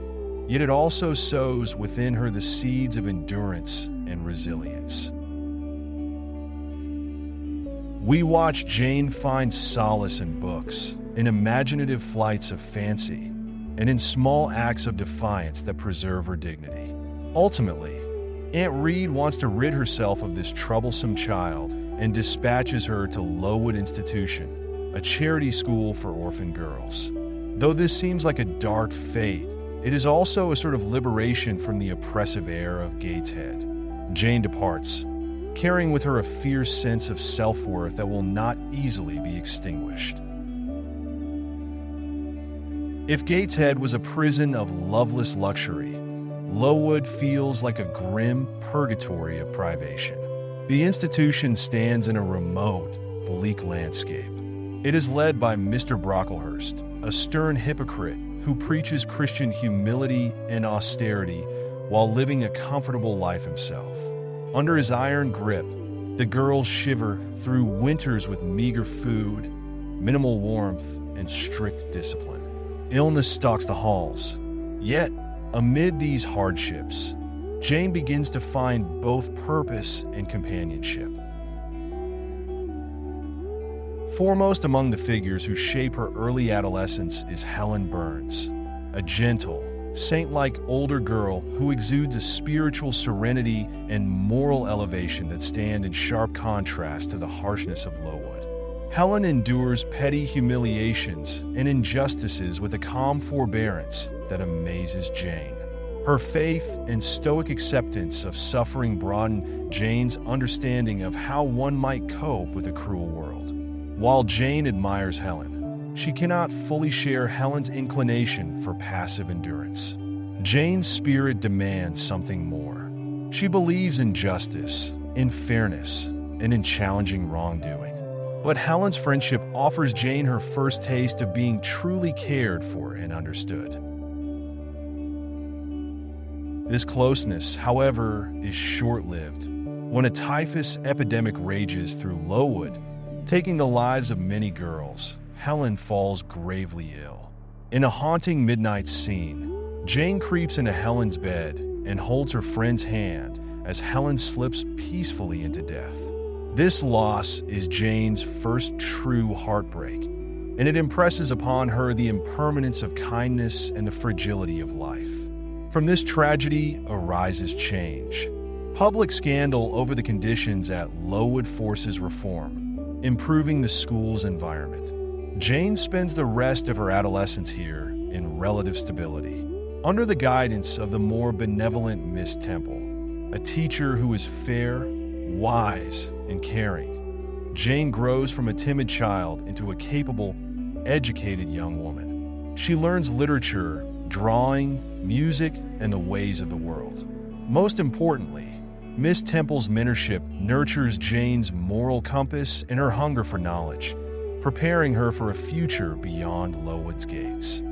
Yet it also sows within her the seeds of endurance and resilience. We watch Jane find solace in books, in imaginative flights of fancy, and in small acts of defiance that preserve her dignity. Ultimately, Aunt Reed wants to rid herself of this troublesome child and dispatches her to Lowood Institution, a charity school for orphan girls. Though this seems like a dark fate, it is also a sort of liberation from the oppressive air of Gateshead. Jane departs, carrying with her a fierce sense of self-worth that will not easily be extinguished. If Gateshead was a prison of loveless luxury, Lowood feels like a grim purgatory of privation. The institution stands in a remote, bleak landscape. It is led by Mr. Brocklehurst, a stern hypocrite who preaches Christian humility and austerity while living a comfortable life himself. Under his iron grip, the girls shiver through winters with meager food, minimal warmth, and strict discipline. Illness stalks the halls. Yet, amid these hardships, Jane begins to find both purpose and companionship. Foremost among the figures who shape her early adolescence is Helen Burns, a gentle, saint-like older girl who exudes a spiritual serenity and moral elevation that stand in sharp contrast to the harshness of Lowood. Helen endures petty humiliations and injustices with a calm forbearance that amazes Jane. Her faith and stoic acceptance of suffering broaden Jane's understanding of how one might cope with a cruel world. While Jane admires Helen, she cannot fully share Helen's inclination for passive endurance. Jane's spirit demands something more. She believes in justice, in fairness, and in challenging wrongdoing. But Helen's friendship offers Jane her first taste of being truly cared for and understood. This closeness, however, is short-lived. When a typhus epidemic rages through Lowood, taking the lives of many girls, Helen falls gravely ill. In a haunting midnight scene, Jane creeps into Helen's bed and holds her friend's hand as Helen slips peacefully into death. This loss is Jane's first true heartbreak, and it impresses upon her the impermanence of kindness and the fragility of life. From this tragedy arises change. Public scandal over the conditions at Lowood forces reform, improving the school's environment. Jane spends the rest of her adolescence here in relative stability, under the guidance of the more benevolent Miss Temple, a teacher who is fair, wise, and caring. Jane grows from a timid child into a capable, educated young woman. She learns literature, drawing, music, and the ways of the world. Most importantly, Miss Temple's mentorship nurtures Jane's moral compass and her hunger for knowledge, preparing her for a future beyond Lowood's gates.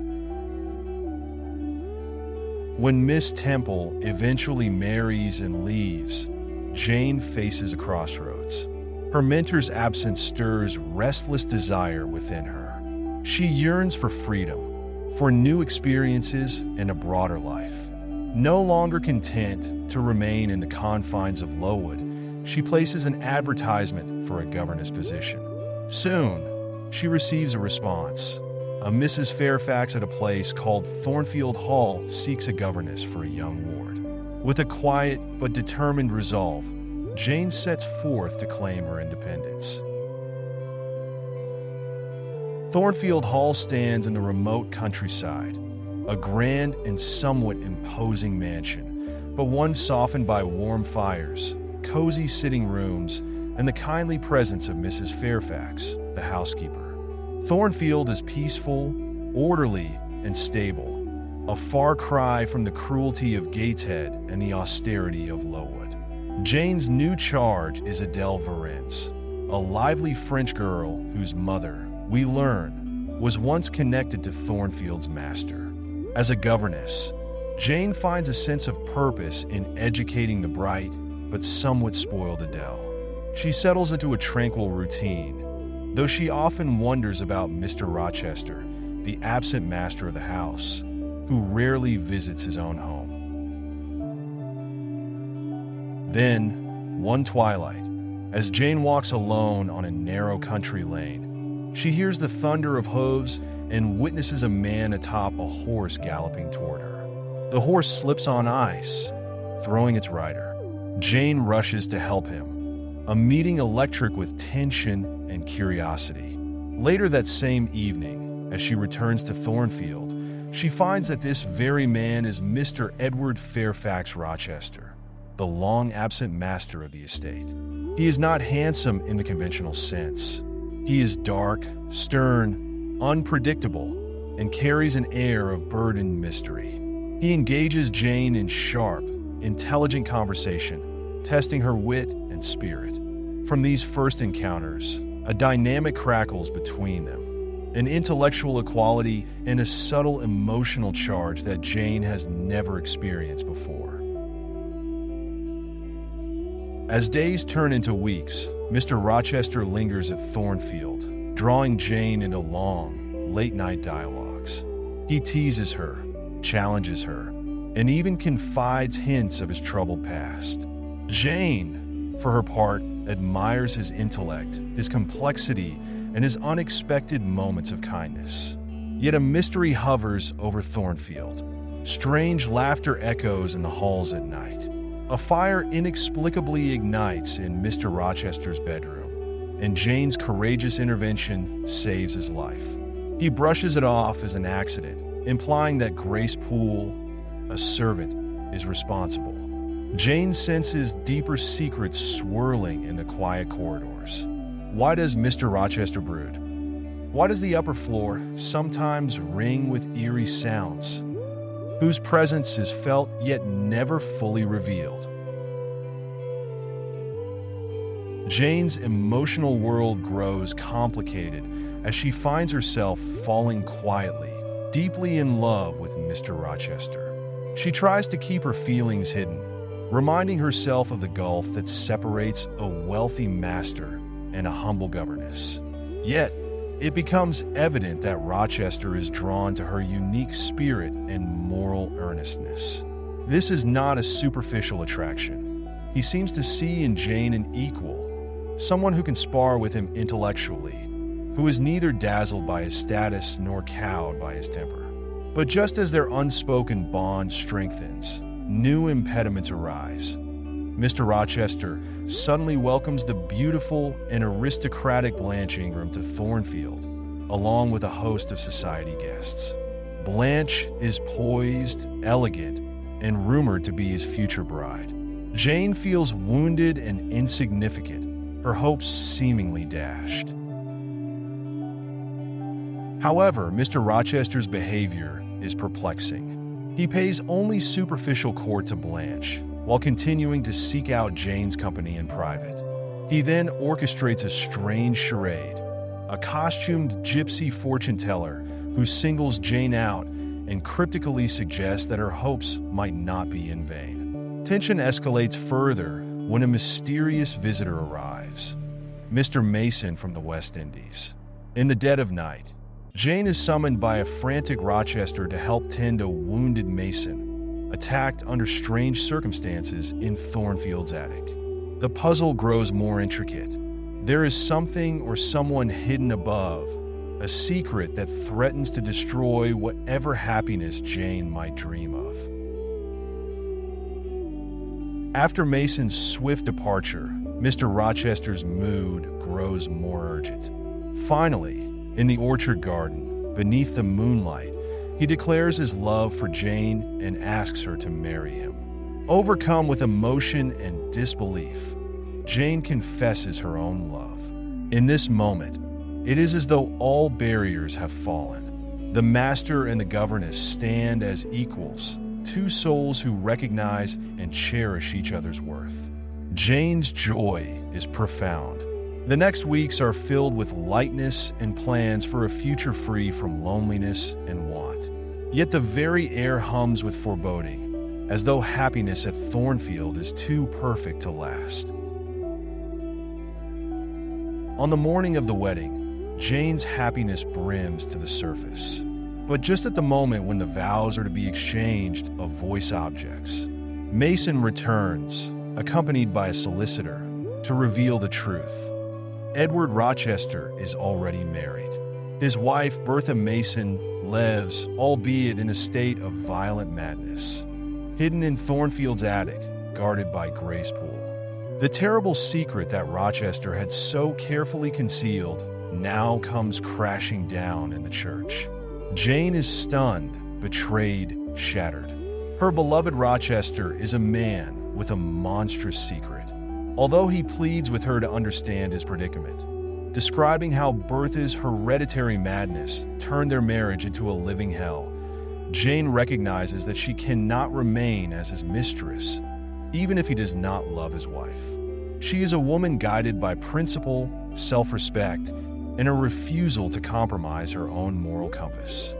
When Miss Temple eventually marries and leaves, Jane faces a crossroads. Her mentor's absence stirs restless desire within her. She yearns for freedom, for new experiences and a broader life. No longer content to remain in the confines of Lowood, she places an advertisement for a governess position. Soon, she receives a response. A Mrs. Fairfax at a place called Thornfield Hall seeks a governess for a young ward. With a quiet but determined resolve, Jane sets forth to claim her independence. Thornfield Hall stands in the remote countryside, a grand and somewhat imposing mansion, but one softened by warm fires, cozy sitting rooms, and the kindly presence of Mrs. Fairfax, the housekeeper. Thornfield is peaceful, orderly, and stable, a far cry from the cruelty of Gateshead and the austerity of Lowood. Jane's new charge is Adele Varens, a lively French girl whose mother, we learn, was once connected to Thornfield's master. As a governess, Jane finds a sense of purpose in educating the bright but somewhat spoiled Adele. She settles into a tranquil routine, though she often wonders about Mr. Rochester, the absent master of the house, who rarely visits his own home. Then, one twilight, as Jane walks alone on a narrow country lane, she hears the thunder of hooves and witnesses a man atop a horse galloping toward her. The horse slips on ice, throwing its rider. Jane rushes to help him, a meeting electric with tension and curiosity. Later that same evening, as she returns to Thornfield, she finds that this very man is Mr. Edward Fairfax Rochester, the long-absent master of the estate. He is not handsome in the conventional sense. He is dark, stern, unpredictable, and carries an air of burdened mystery. He engages Jane in sharp, intelligent conversation, testing her wit and spirit. From these first encounters, a dynamic crackles between them, an intellectual equality and a subtle emotional charge that Jane has never experienced before. As days turn into weeks, Mr. Rochester lingers at Thornfield, drawing Jane into long, late-night dialogues. He teases her, challenges her, and even confides hints of his troubled past. Jane, for her part, admires his intellect, his complexity, and his unexpected moments of kindness. Yet a mystery hovers over Thornfield. Strange laughter echoes in the halls at night. A fire inexplicably ignites in Mr. Rochester's bedroom, and Jane's courageous intervention saves his life. He brushes it off as an accident, implying that Grace Poole, a servant, is responsible. Jane senses deeper secrets swirling in the quiet corridors. Why does Mr. Rochester brood? Why does the upper floor sometimes ring with eerie sounds, whose presence is felt yet never fully revealed? Jane's emotional world grows complicated as she finds herself falling quietly, deeply in love with Mr. Rochester. She tries to keep her feelings hidden, reminding herself of the gulf that separates a wealthy master and a humble governess. Yet, it becomes evident that Rochester is drawn to her unique spirit and moral earnestness. This is not a superficial attraction. He seems to see in Jane an equal, someone who can spar with him intellectually, who is neither dazzled by his status nor cowed by his temper. But just as their unspoken bond strengthens, new impediments arise. Mr. Rochester suddenly welcomes the beautiful and aristocratic Blanche Ingram to Thornfield, along with a host of society guests. Blanche is poised, elegant, and rumored to be his future bride. Jane feels wounded and insignificant, her hopes seemingly dashed. However, Mr. Rochester's behavior is perplexing. He pays only superficial court to Blanche, while continuing to seek out Jane's company in private. He then orchestrates a strange charade, a costumed gypsy fortune teller who singles Jane out and cryptically suggests that her hopes might not be in vain. Tension escalates further when a mysterious visitor arrives, Mr. Mason from the West Indies. In the dead of night, Jane is summoned by a frantic Rochester to help tend a wounded Mason, attacked under strange circumstances in Thornfield's attic. The puzzle grows more intricate. There is something or someone hidden above, a secret that threatens to destroy whatever happiness Jane might dream of. After Mason's swift departure, Mr. Rochester's mood grows more urgent. Finally, in the orchard garden, beneath the moonlight, he declares his love for Jane and asks her to marry him. Overcome with emotion and disbelief, Jane confesses her own love. In this moment, it is as though all barriers have fallen. The master and the governess stand as equals, two souls who recognize and cherish each other's worth. Jane's joy is profound. The next weeks are filled with lightness and plans for a future free from loneliness and want. Yet the very air hums with foreboding, as though happiness at Thornfield is too perfect to last. On the morning of the wedding, Jane's happiness brims to the surface. But just at the moment when the vows are to be exchanged of voice objects, Mason returns, accompanied by a solicitor, to reveal the truth. Edward Rochester is already married. His wife, Bertha Mason, lives, albeit in a state of violent madness, hidden in Thornfield's attic, guarded by Grace Poole. The terrible secret that Rochester had so carefully concealed now comes crashing down in the church. Jane is stunned, betrayed, shattered. Her beloved Rochester is a man with a monstrous secret. Although he pleads with her to understand his predicament, describing how Bertha's hereditary madness turned their marriage into a living hell, Jane recognizes that she cannot remain as his mistress, even if he does not love his wife. She is a woman guided by principle, self-respect, and a refusal to compromise her own moral compass.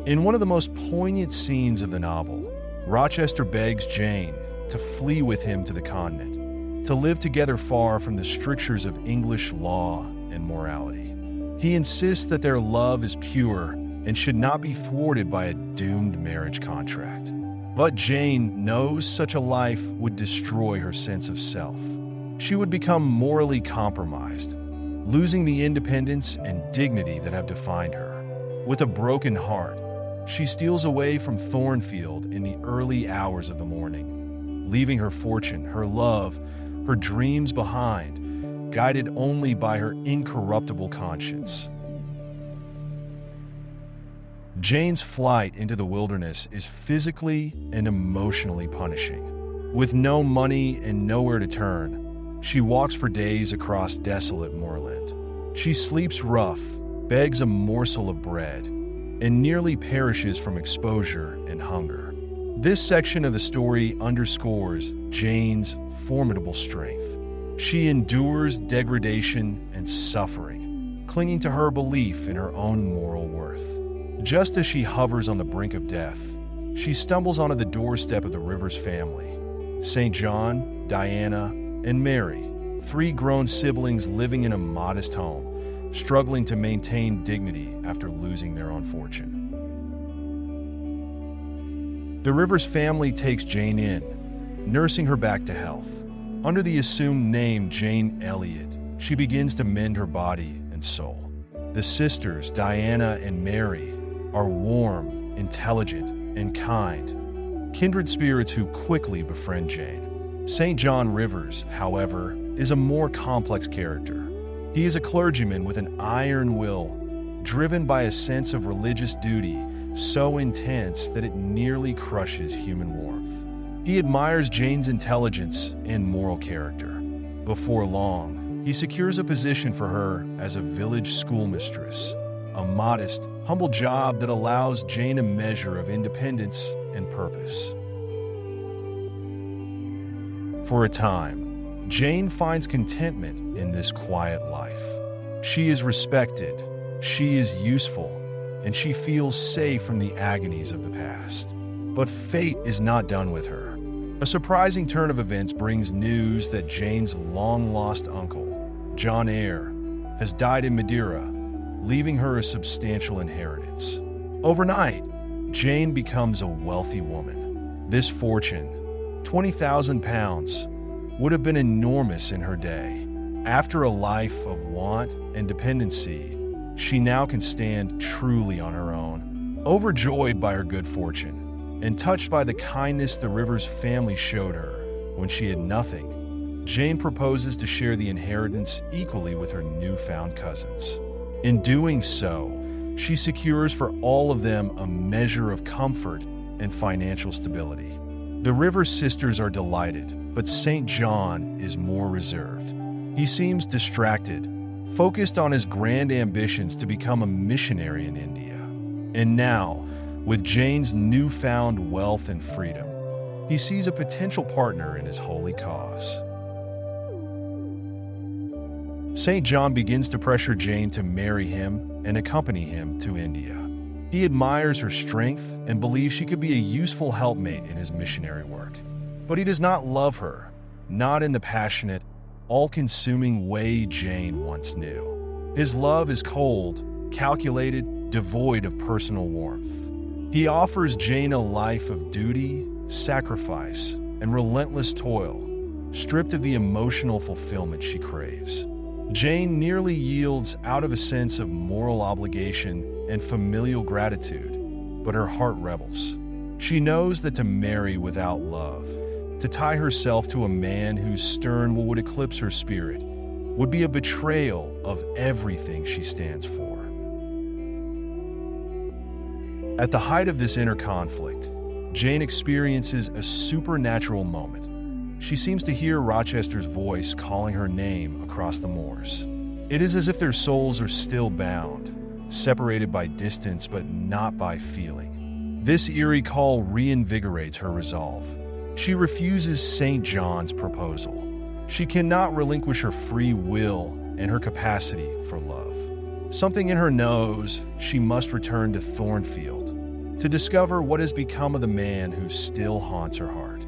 In one of the most poignant scenes of the novel, Rochester begs Jane to flee with him to the continent, to live together far from the strictures of English law and morality. He insists that their love is pure and should not be thwarted by a doomed marriage contract. But Jane knows such a life would destroy her sense of self. She would become morally compromised, losing the independence and dignity that have defined her. With a broken heart, she steals away from Thornfield in the early hours of the morning, leaving her fortune, her love, her dreams behind, guided only by her incorruptible conscience. Jane's flight into the wilderness is physically and emotionally punishing. With no money and nowhere to turn, she walks for days across desolate moorland. She sleeps rough, begs a morsel of bread, and nearly perishes from exposure and hunger. This section of the story underscores Jane's formidable strength. She endures degradation and suffering, clinging to her belief in her own moral worth. Just as she hovers on the brink of death, she stumbles onto the doorstep of the Rivers family. St. John, Diana, and Mary, three grown siblings living in a modest home, struggling to maintain dignity after losing their own fortune. The Rivers family takes Jane in, nursing her back to health. Under the assumed name Jane Elliott, she begins to mend her body and soul. The sisters, Diana and Mary, are warm, intelligent, and kind, kindred spirits who quickly befriend Jane. St. John Rivers, however, is a more complex character. He is a clergyman with an iron will, driven by a sense of religious duty so intense that it nearly crushes human warmth. He admires Jane's intelligence and moral character. Before long, he secures a position for her as a village schoolmistress, a modest, humble job that allows Jane a measure of independence and purpose. For a time, Jane finds contentment in this quiet life. She is respected, she is useful, and she feels safe from the agonies of the past. But fate is not done with her. A surprising turn of events brings news that Jane's long-lost uncle, Jane Eyre, has died in Madeira, leaving her a substantial inheritance. Overnight, Jane becomes a wealthy woman. This fortune, £20,000, would have been enormous in her day. After a life of want and dependency, she now can stand truly on her own. Overjoyed by her good fortune, and touched by the kindness the Rivers family showed her when she had nothing, Jane proposes to share the inheritance equally with her newfound cousins. In doing so, she secures for all of them a measure of comfort and financial stability. The Rivers sisters are delighted, but St. John is more reserved. He seems distracted, focused on his grand ambitions to become a missionary in India. And now, with Jane's newfound wealth and freedom, he sees a potential partner in his holy cause. St. John begins to pressure Jane to marry him and accompany him to India. He admires her strength and believes she could be a useful helpmate in his missionary work. But he does not love her, not in the passionate, all-consuming way Jane once knew. His love is cold, calculated, devoid of personal warmth. He offers Jane a life of duty, sacrifice, and relentless toil, stripped of the emotional fulfillment she craves. Jane nearly yields out of a sense of moral obligation and familial gratitude, but her heart rebels. She knows that to marry without love, to tie herself to a man whose stern will would eclipse her spirit, would be a betrayal of everything she stands for. At the height of this inner conflict, Jane experiences a supernatural moment. She seems to hear Rochester's voice calling her name across the moors. It is as if their souls are still bound, separated by distance but not by feeling. This eerie call reinvigorates her resolve. She refuses St. John's proposal. She cannot relinquish her free will and her capacity for love. Something in her knows she must return to Thornfield to discover what has become of the man who still haunts her heart.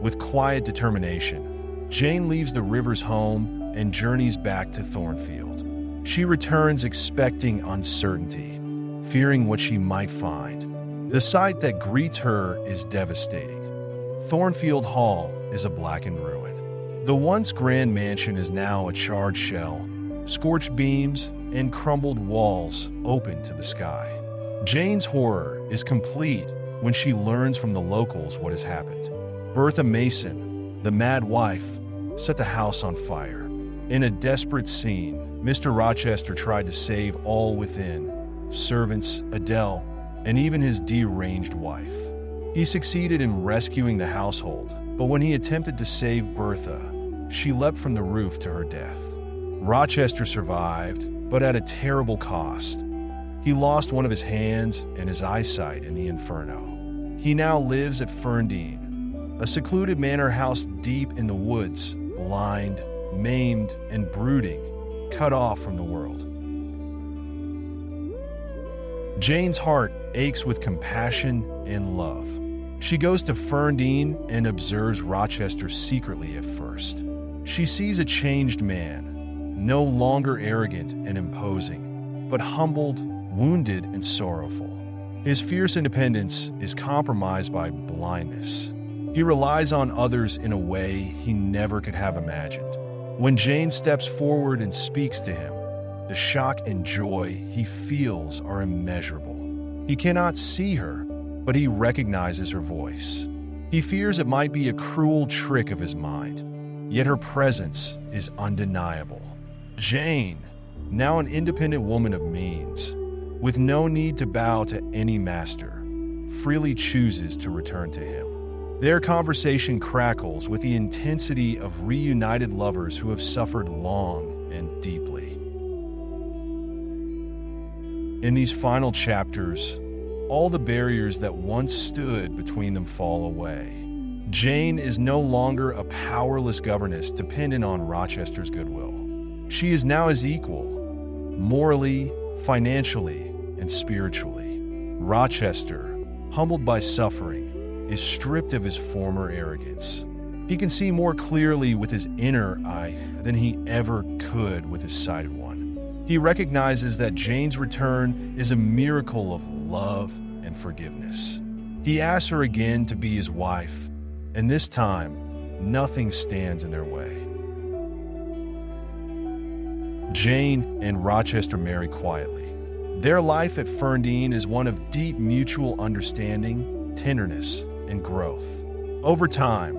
With quiet determination, Jane leaves the Rivers home and journeys back to Thornfield. She returns expecting uncertainty, fearing what she might find. The sight that greets her is devastating. Thornfield Hall is a blackened ruin. The once grand mansion is now a charred shell, scorched beams and crumbled walls open to the sky. Jane's horror is complete when she learns from the locals what has happened. Bertha Mason, the mad wife, set the house on fire. In a desperate scene, Mr. Rochester tried to save all within, servants, Adele, and even his deranged wife. He succeeded in rescuing the household, but when he attempted to save Bertha, she leapt from the roof to her death. Rochester survived, but at a terrible cost. He lost one of his hands and his eyesight in the inferno. He now lives at Ferndean, a secluded manor house deep in the woods, blind, maimed, and brooding, cut off from the world. Jane's heart aches with compassion and love. She goes to Ferndean and observes Rochester secretly at first. She sees a changed man, no longer arrogant and imposing, but humbled, wounded, and sorrowful. His fierce independence is compromised by blindness. He relies on others in a way he never could have imagined. When Jane steps forward and speaks to him, the shock and joy he feels are immeasurable. He cannot see her, but he recognizes her voice. He fears it might be a cruel trick of his mind, yet her presence is undeniable. Jane, now an independent woman of means, with no need to bow to any master, freely chooses to return to him. Their conversation crackles with the intensity of reunited lovers who have suffered long and deeply. In these final chapters, all the barriers that once stood between them fall away. Jane is no longer a powerless governess dependent on Rochester's goodwill. She is now his equal, morally, financially, and spiritually. Rochester, humbled by suffering, is stripped of his former arrogance. He can see more clearly with his inner eye than he ever could with his sighted one. He recognizes that Jane's return is a miracle of love and forgiveness. He asks her again to be his wife, and this time, nothing stands in their way. Jane and Rochester marry quietly. Their life at Ferndean is one of deep mutual understanding, tenderness, and growth. Over time,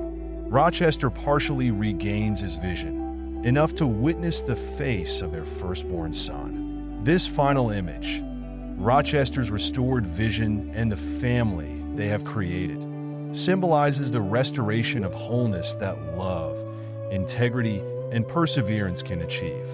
Rochester partially regains his vision, enough to witness the face of their firstborn son. This final image, Rochester's restored vision and the family they have created, symbolizes the restoration of wholeness that love, integrity, and perseverance can achieve.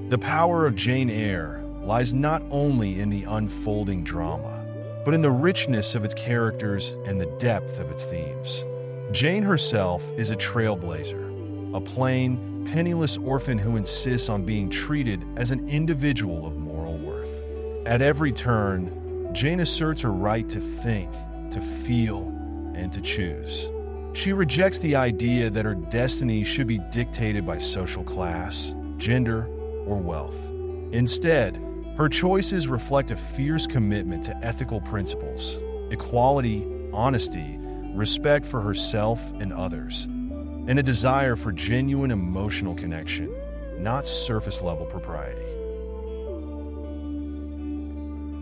The power of Jane Eyre lies not only in the unfolding drama, but in the richness of its characters and the depth of its themes. Jane herself is a trailblazer, a plain, penniless orphan who insists on being treated as an individual of moral worth. At every turn, Jane asserts her right to think, to feel, and to choose. She rejects the idea that her destiny should be dictated by social class, gender, or wealth. Instead, her choices reflect a fierce commitment to ethical principles, equality, honesty, respect for herself and others, and a desire for genuine emotional connection, not surface-level propriety.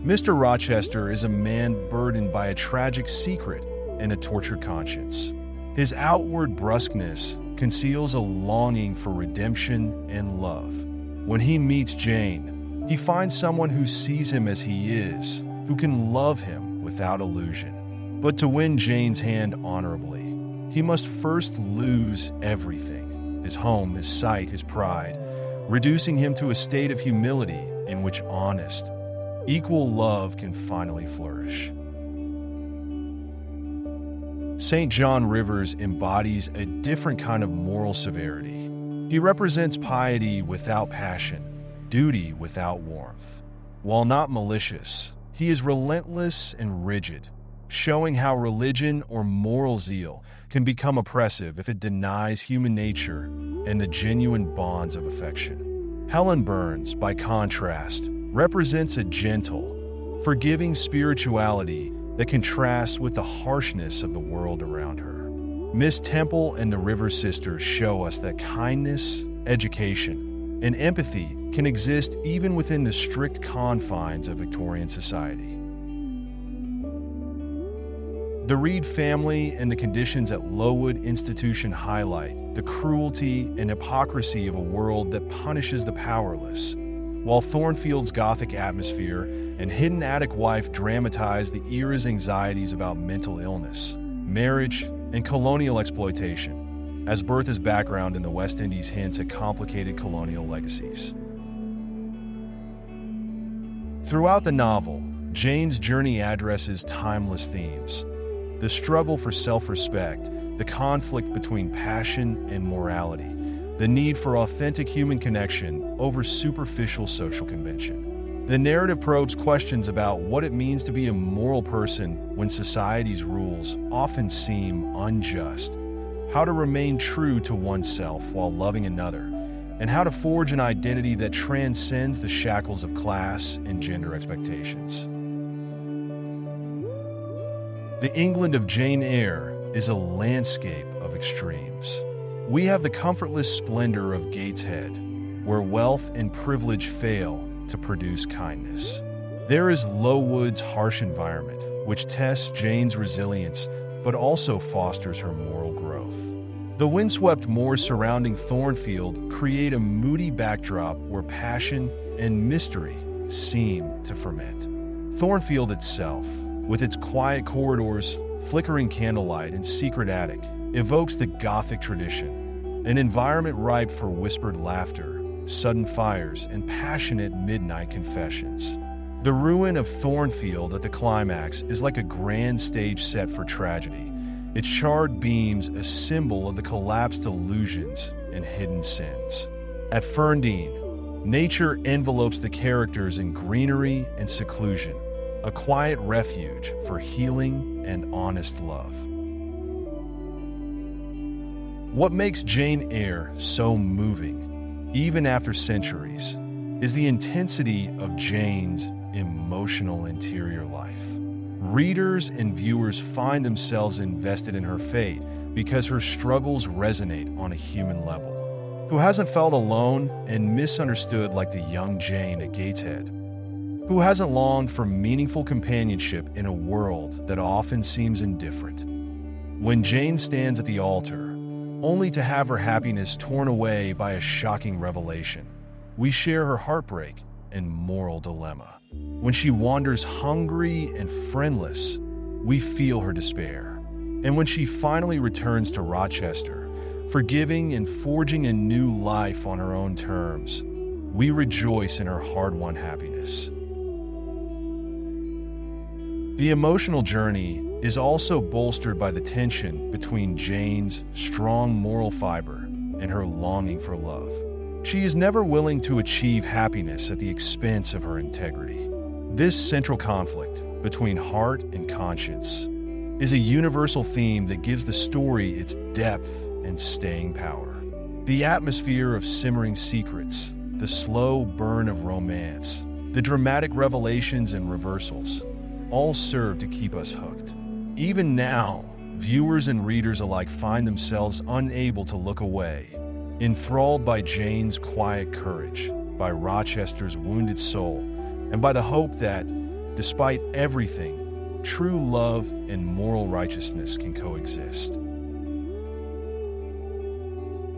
Mr. Rochester is a man burdened by a tragic secret and a tortured conscience. His outward brusqueness conceals a longing for redemption and love. When he meets Jane, he finds someone who sees him as he is, who can love him without illusion. But to win Jane's hand honorably, he must first lose everything: his home, his sight, his pride, reducing him to a state of humility in which honest, equal love can finally flourish. St. John Rivers embodies a different kind of moral severity. He represents piety without passion, duty without warmth. While not malicious, he is relentless and rigid, showing how religion or moral zeal can become oppressive if it denies human nature and the genuine bonds of affection. Helen Burns, by contrast, represents a gentle, forgiving spirituality that contrasts with the harshness of the world around her. Miss Temple and the River Sisters show us that kindness, education, and empathy can exist even within the strict confines of Victorian society. The Reed family and the conditions at Lowood Institution highlight the cruelty and hypocrisy of a world that punishes the powerless, while Thornfield's Gothic atmosphere and Hidden Attic Wife dramatize the era's anxieties about mental illness, marriage, and colonial exploitation, as Bertha's background in the West Indies hints at complicated colonial legacies. Throughout the novel, Jane's journey addresses timeless themes: the struggle for self-respect, the conflict between passion and morality, the need for authentic human connection over superficial social convention. The narrative probes questions about what it means to be a moral person when society's rules often seem unjust, how to remain true to oneself while loving another, and how to forge an identity that transcends the shackles of class and gender expectations. The England of Jane Eyre is a landscape of extremes. We have the comfortless splendor of Gateshead, where wealth and privilege fail to produce kindness. There is Lowood's harsh environment, which tests Jane's resilience but also fosters her moral growth. The windswept moors surrounding Thornfield create a moody backdrop where passion and mystery seem to ferment. Thornfield itself, with its quiet corridors, flickering candlelight, and secret attic, evokes the Gothic tradition, an environment ripe for whispered laughter, sudden fires, and passionate midnight confessions. The ruin of Thornfield at the climax is like a grand stage set for tragedy, its charred beams a symbol of the collapsed illusions and hidden sins. At Ferndean, nature envelopes the characters in greenery and seclusion, a quiet refuge for healing and honest love. What makes Jane Eyre so moving, even after centuries, is the intensity of Jane's emotional interior life. Readers and viewers find themselves invested in her fate because her struggles resonate on a human level. Who hasn't felt alone and misunderstood like the young Jane at Gateshead? Who hasn't longed for meaningful companionship in a world that often seems indifferent? When Jane stands at the altar, only to have her happiness torn away by a shocking revelation, we share her heartbreak and moral dilemma. When she wanders hungry and friendless, we feel her despair. And when she finally returns to Rochester, forgiving and forging a new life on her own terms, we rejoice in her hard-won happiness. The emotional journey is also bolstered by the tension between Jane's strong moral fiber and her longing for love. She is never willing to achieve happiness at the expense of her integrity. This central conflict between heart and conscience is a universal theme that gives the story its depth and staying power. The atmosphere of simmering secrets, the slow burn of romance, the dramatic revelations and reversals, all serve to keep us hooked. Even now, viewers and readers alike find themselves unable to look away, enthralled by Jane's quiet courage, by Rochester's wounded soul, and by the hope that, despite everything, true love and moral righteousness can coexist.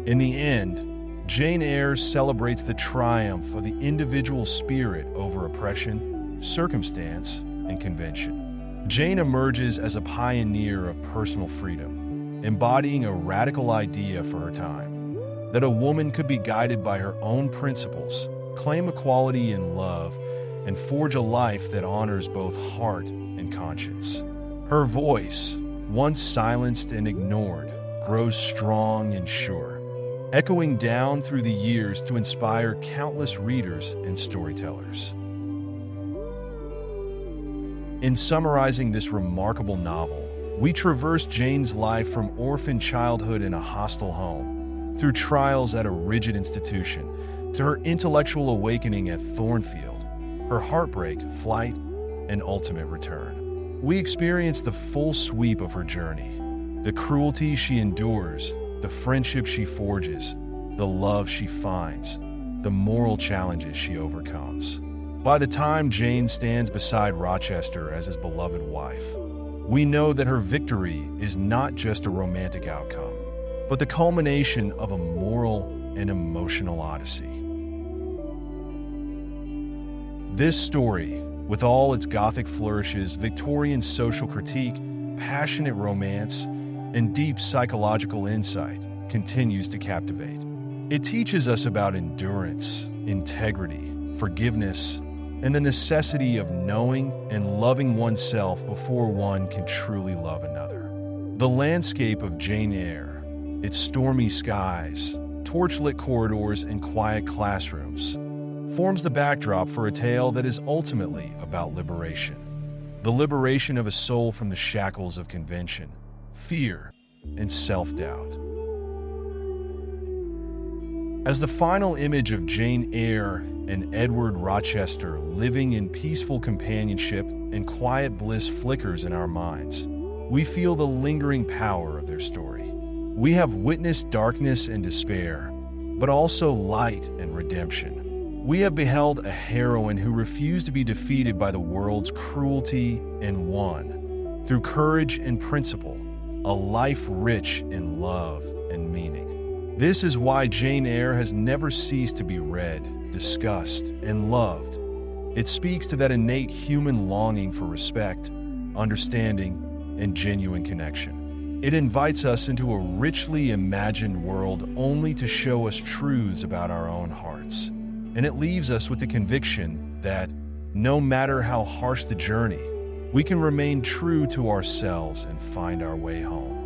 In the end, Jane Eyre celebrates the triumph of the individual spirit over oppression, circumstance, and convention. Jane emerges as a pioneer of personal freedom, embodying a radical idea for her time, that a woman could be guided by her own principles, claim equality in love, and forge a life that honors both heart and conscience. Her voice, once silenced and ignored, grows strong and sure, echoing down through the years to inspire countless readers and storytellers. In summarizing this remarkable novel, we traverse Jane's life from orphan childhood in a hostile home, through trials at a rigid institution, to her intellectual awakening at Thornfield, her heartbreak, flight, and ultimate return. We experience the full sweep of her journey, the cruelty she endures, the friendship she forges, the love she finds, the moral challenges she overcomes. By the time Jane stands beside Rochester as his beloved wife, we know that her victory is not just a romantic outcome, but the culmination of a moral and emotional odyssey. This story, with all its Gothic flourishes, Victorian social critique, passionate romance, and deep psychological insight, continues to captivate. It teaches us about endurance, integrity, forgiveness, and the necessity of knowing and loving oneself before one can truly love another. The landscape of Jane Eyre, its stormy skies, torchlit corridors, and quiet classrooms, forms the backdrop for a tale that is ultimately about liberation. The liberation of a soul from the shackles of convention, fear, and self-doubt. As the final image of Jane Eyre and Edward Rochester living in peaceful companionship and quiet bliss flickers in our minds, we feel the lingering power of their story. We have witnessed darkness and despair, but also light and redemption. We have beheld a heroine who refused to be defeated by the world's cruelty and won, through courage and principle, a life rich in love and meaning. This is why Jane Eyre has never ceased to be read, discussed, and loved. It speaks to that innate human longing for respect, understanding, and genuine connection. It invites us into a richly imagined world only to show us truths about our own hearts. And it leaves us with the conviction that, no matter how harsh the journey, we can remain true to ourselves and find our way home.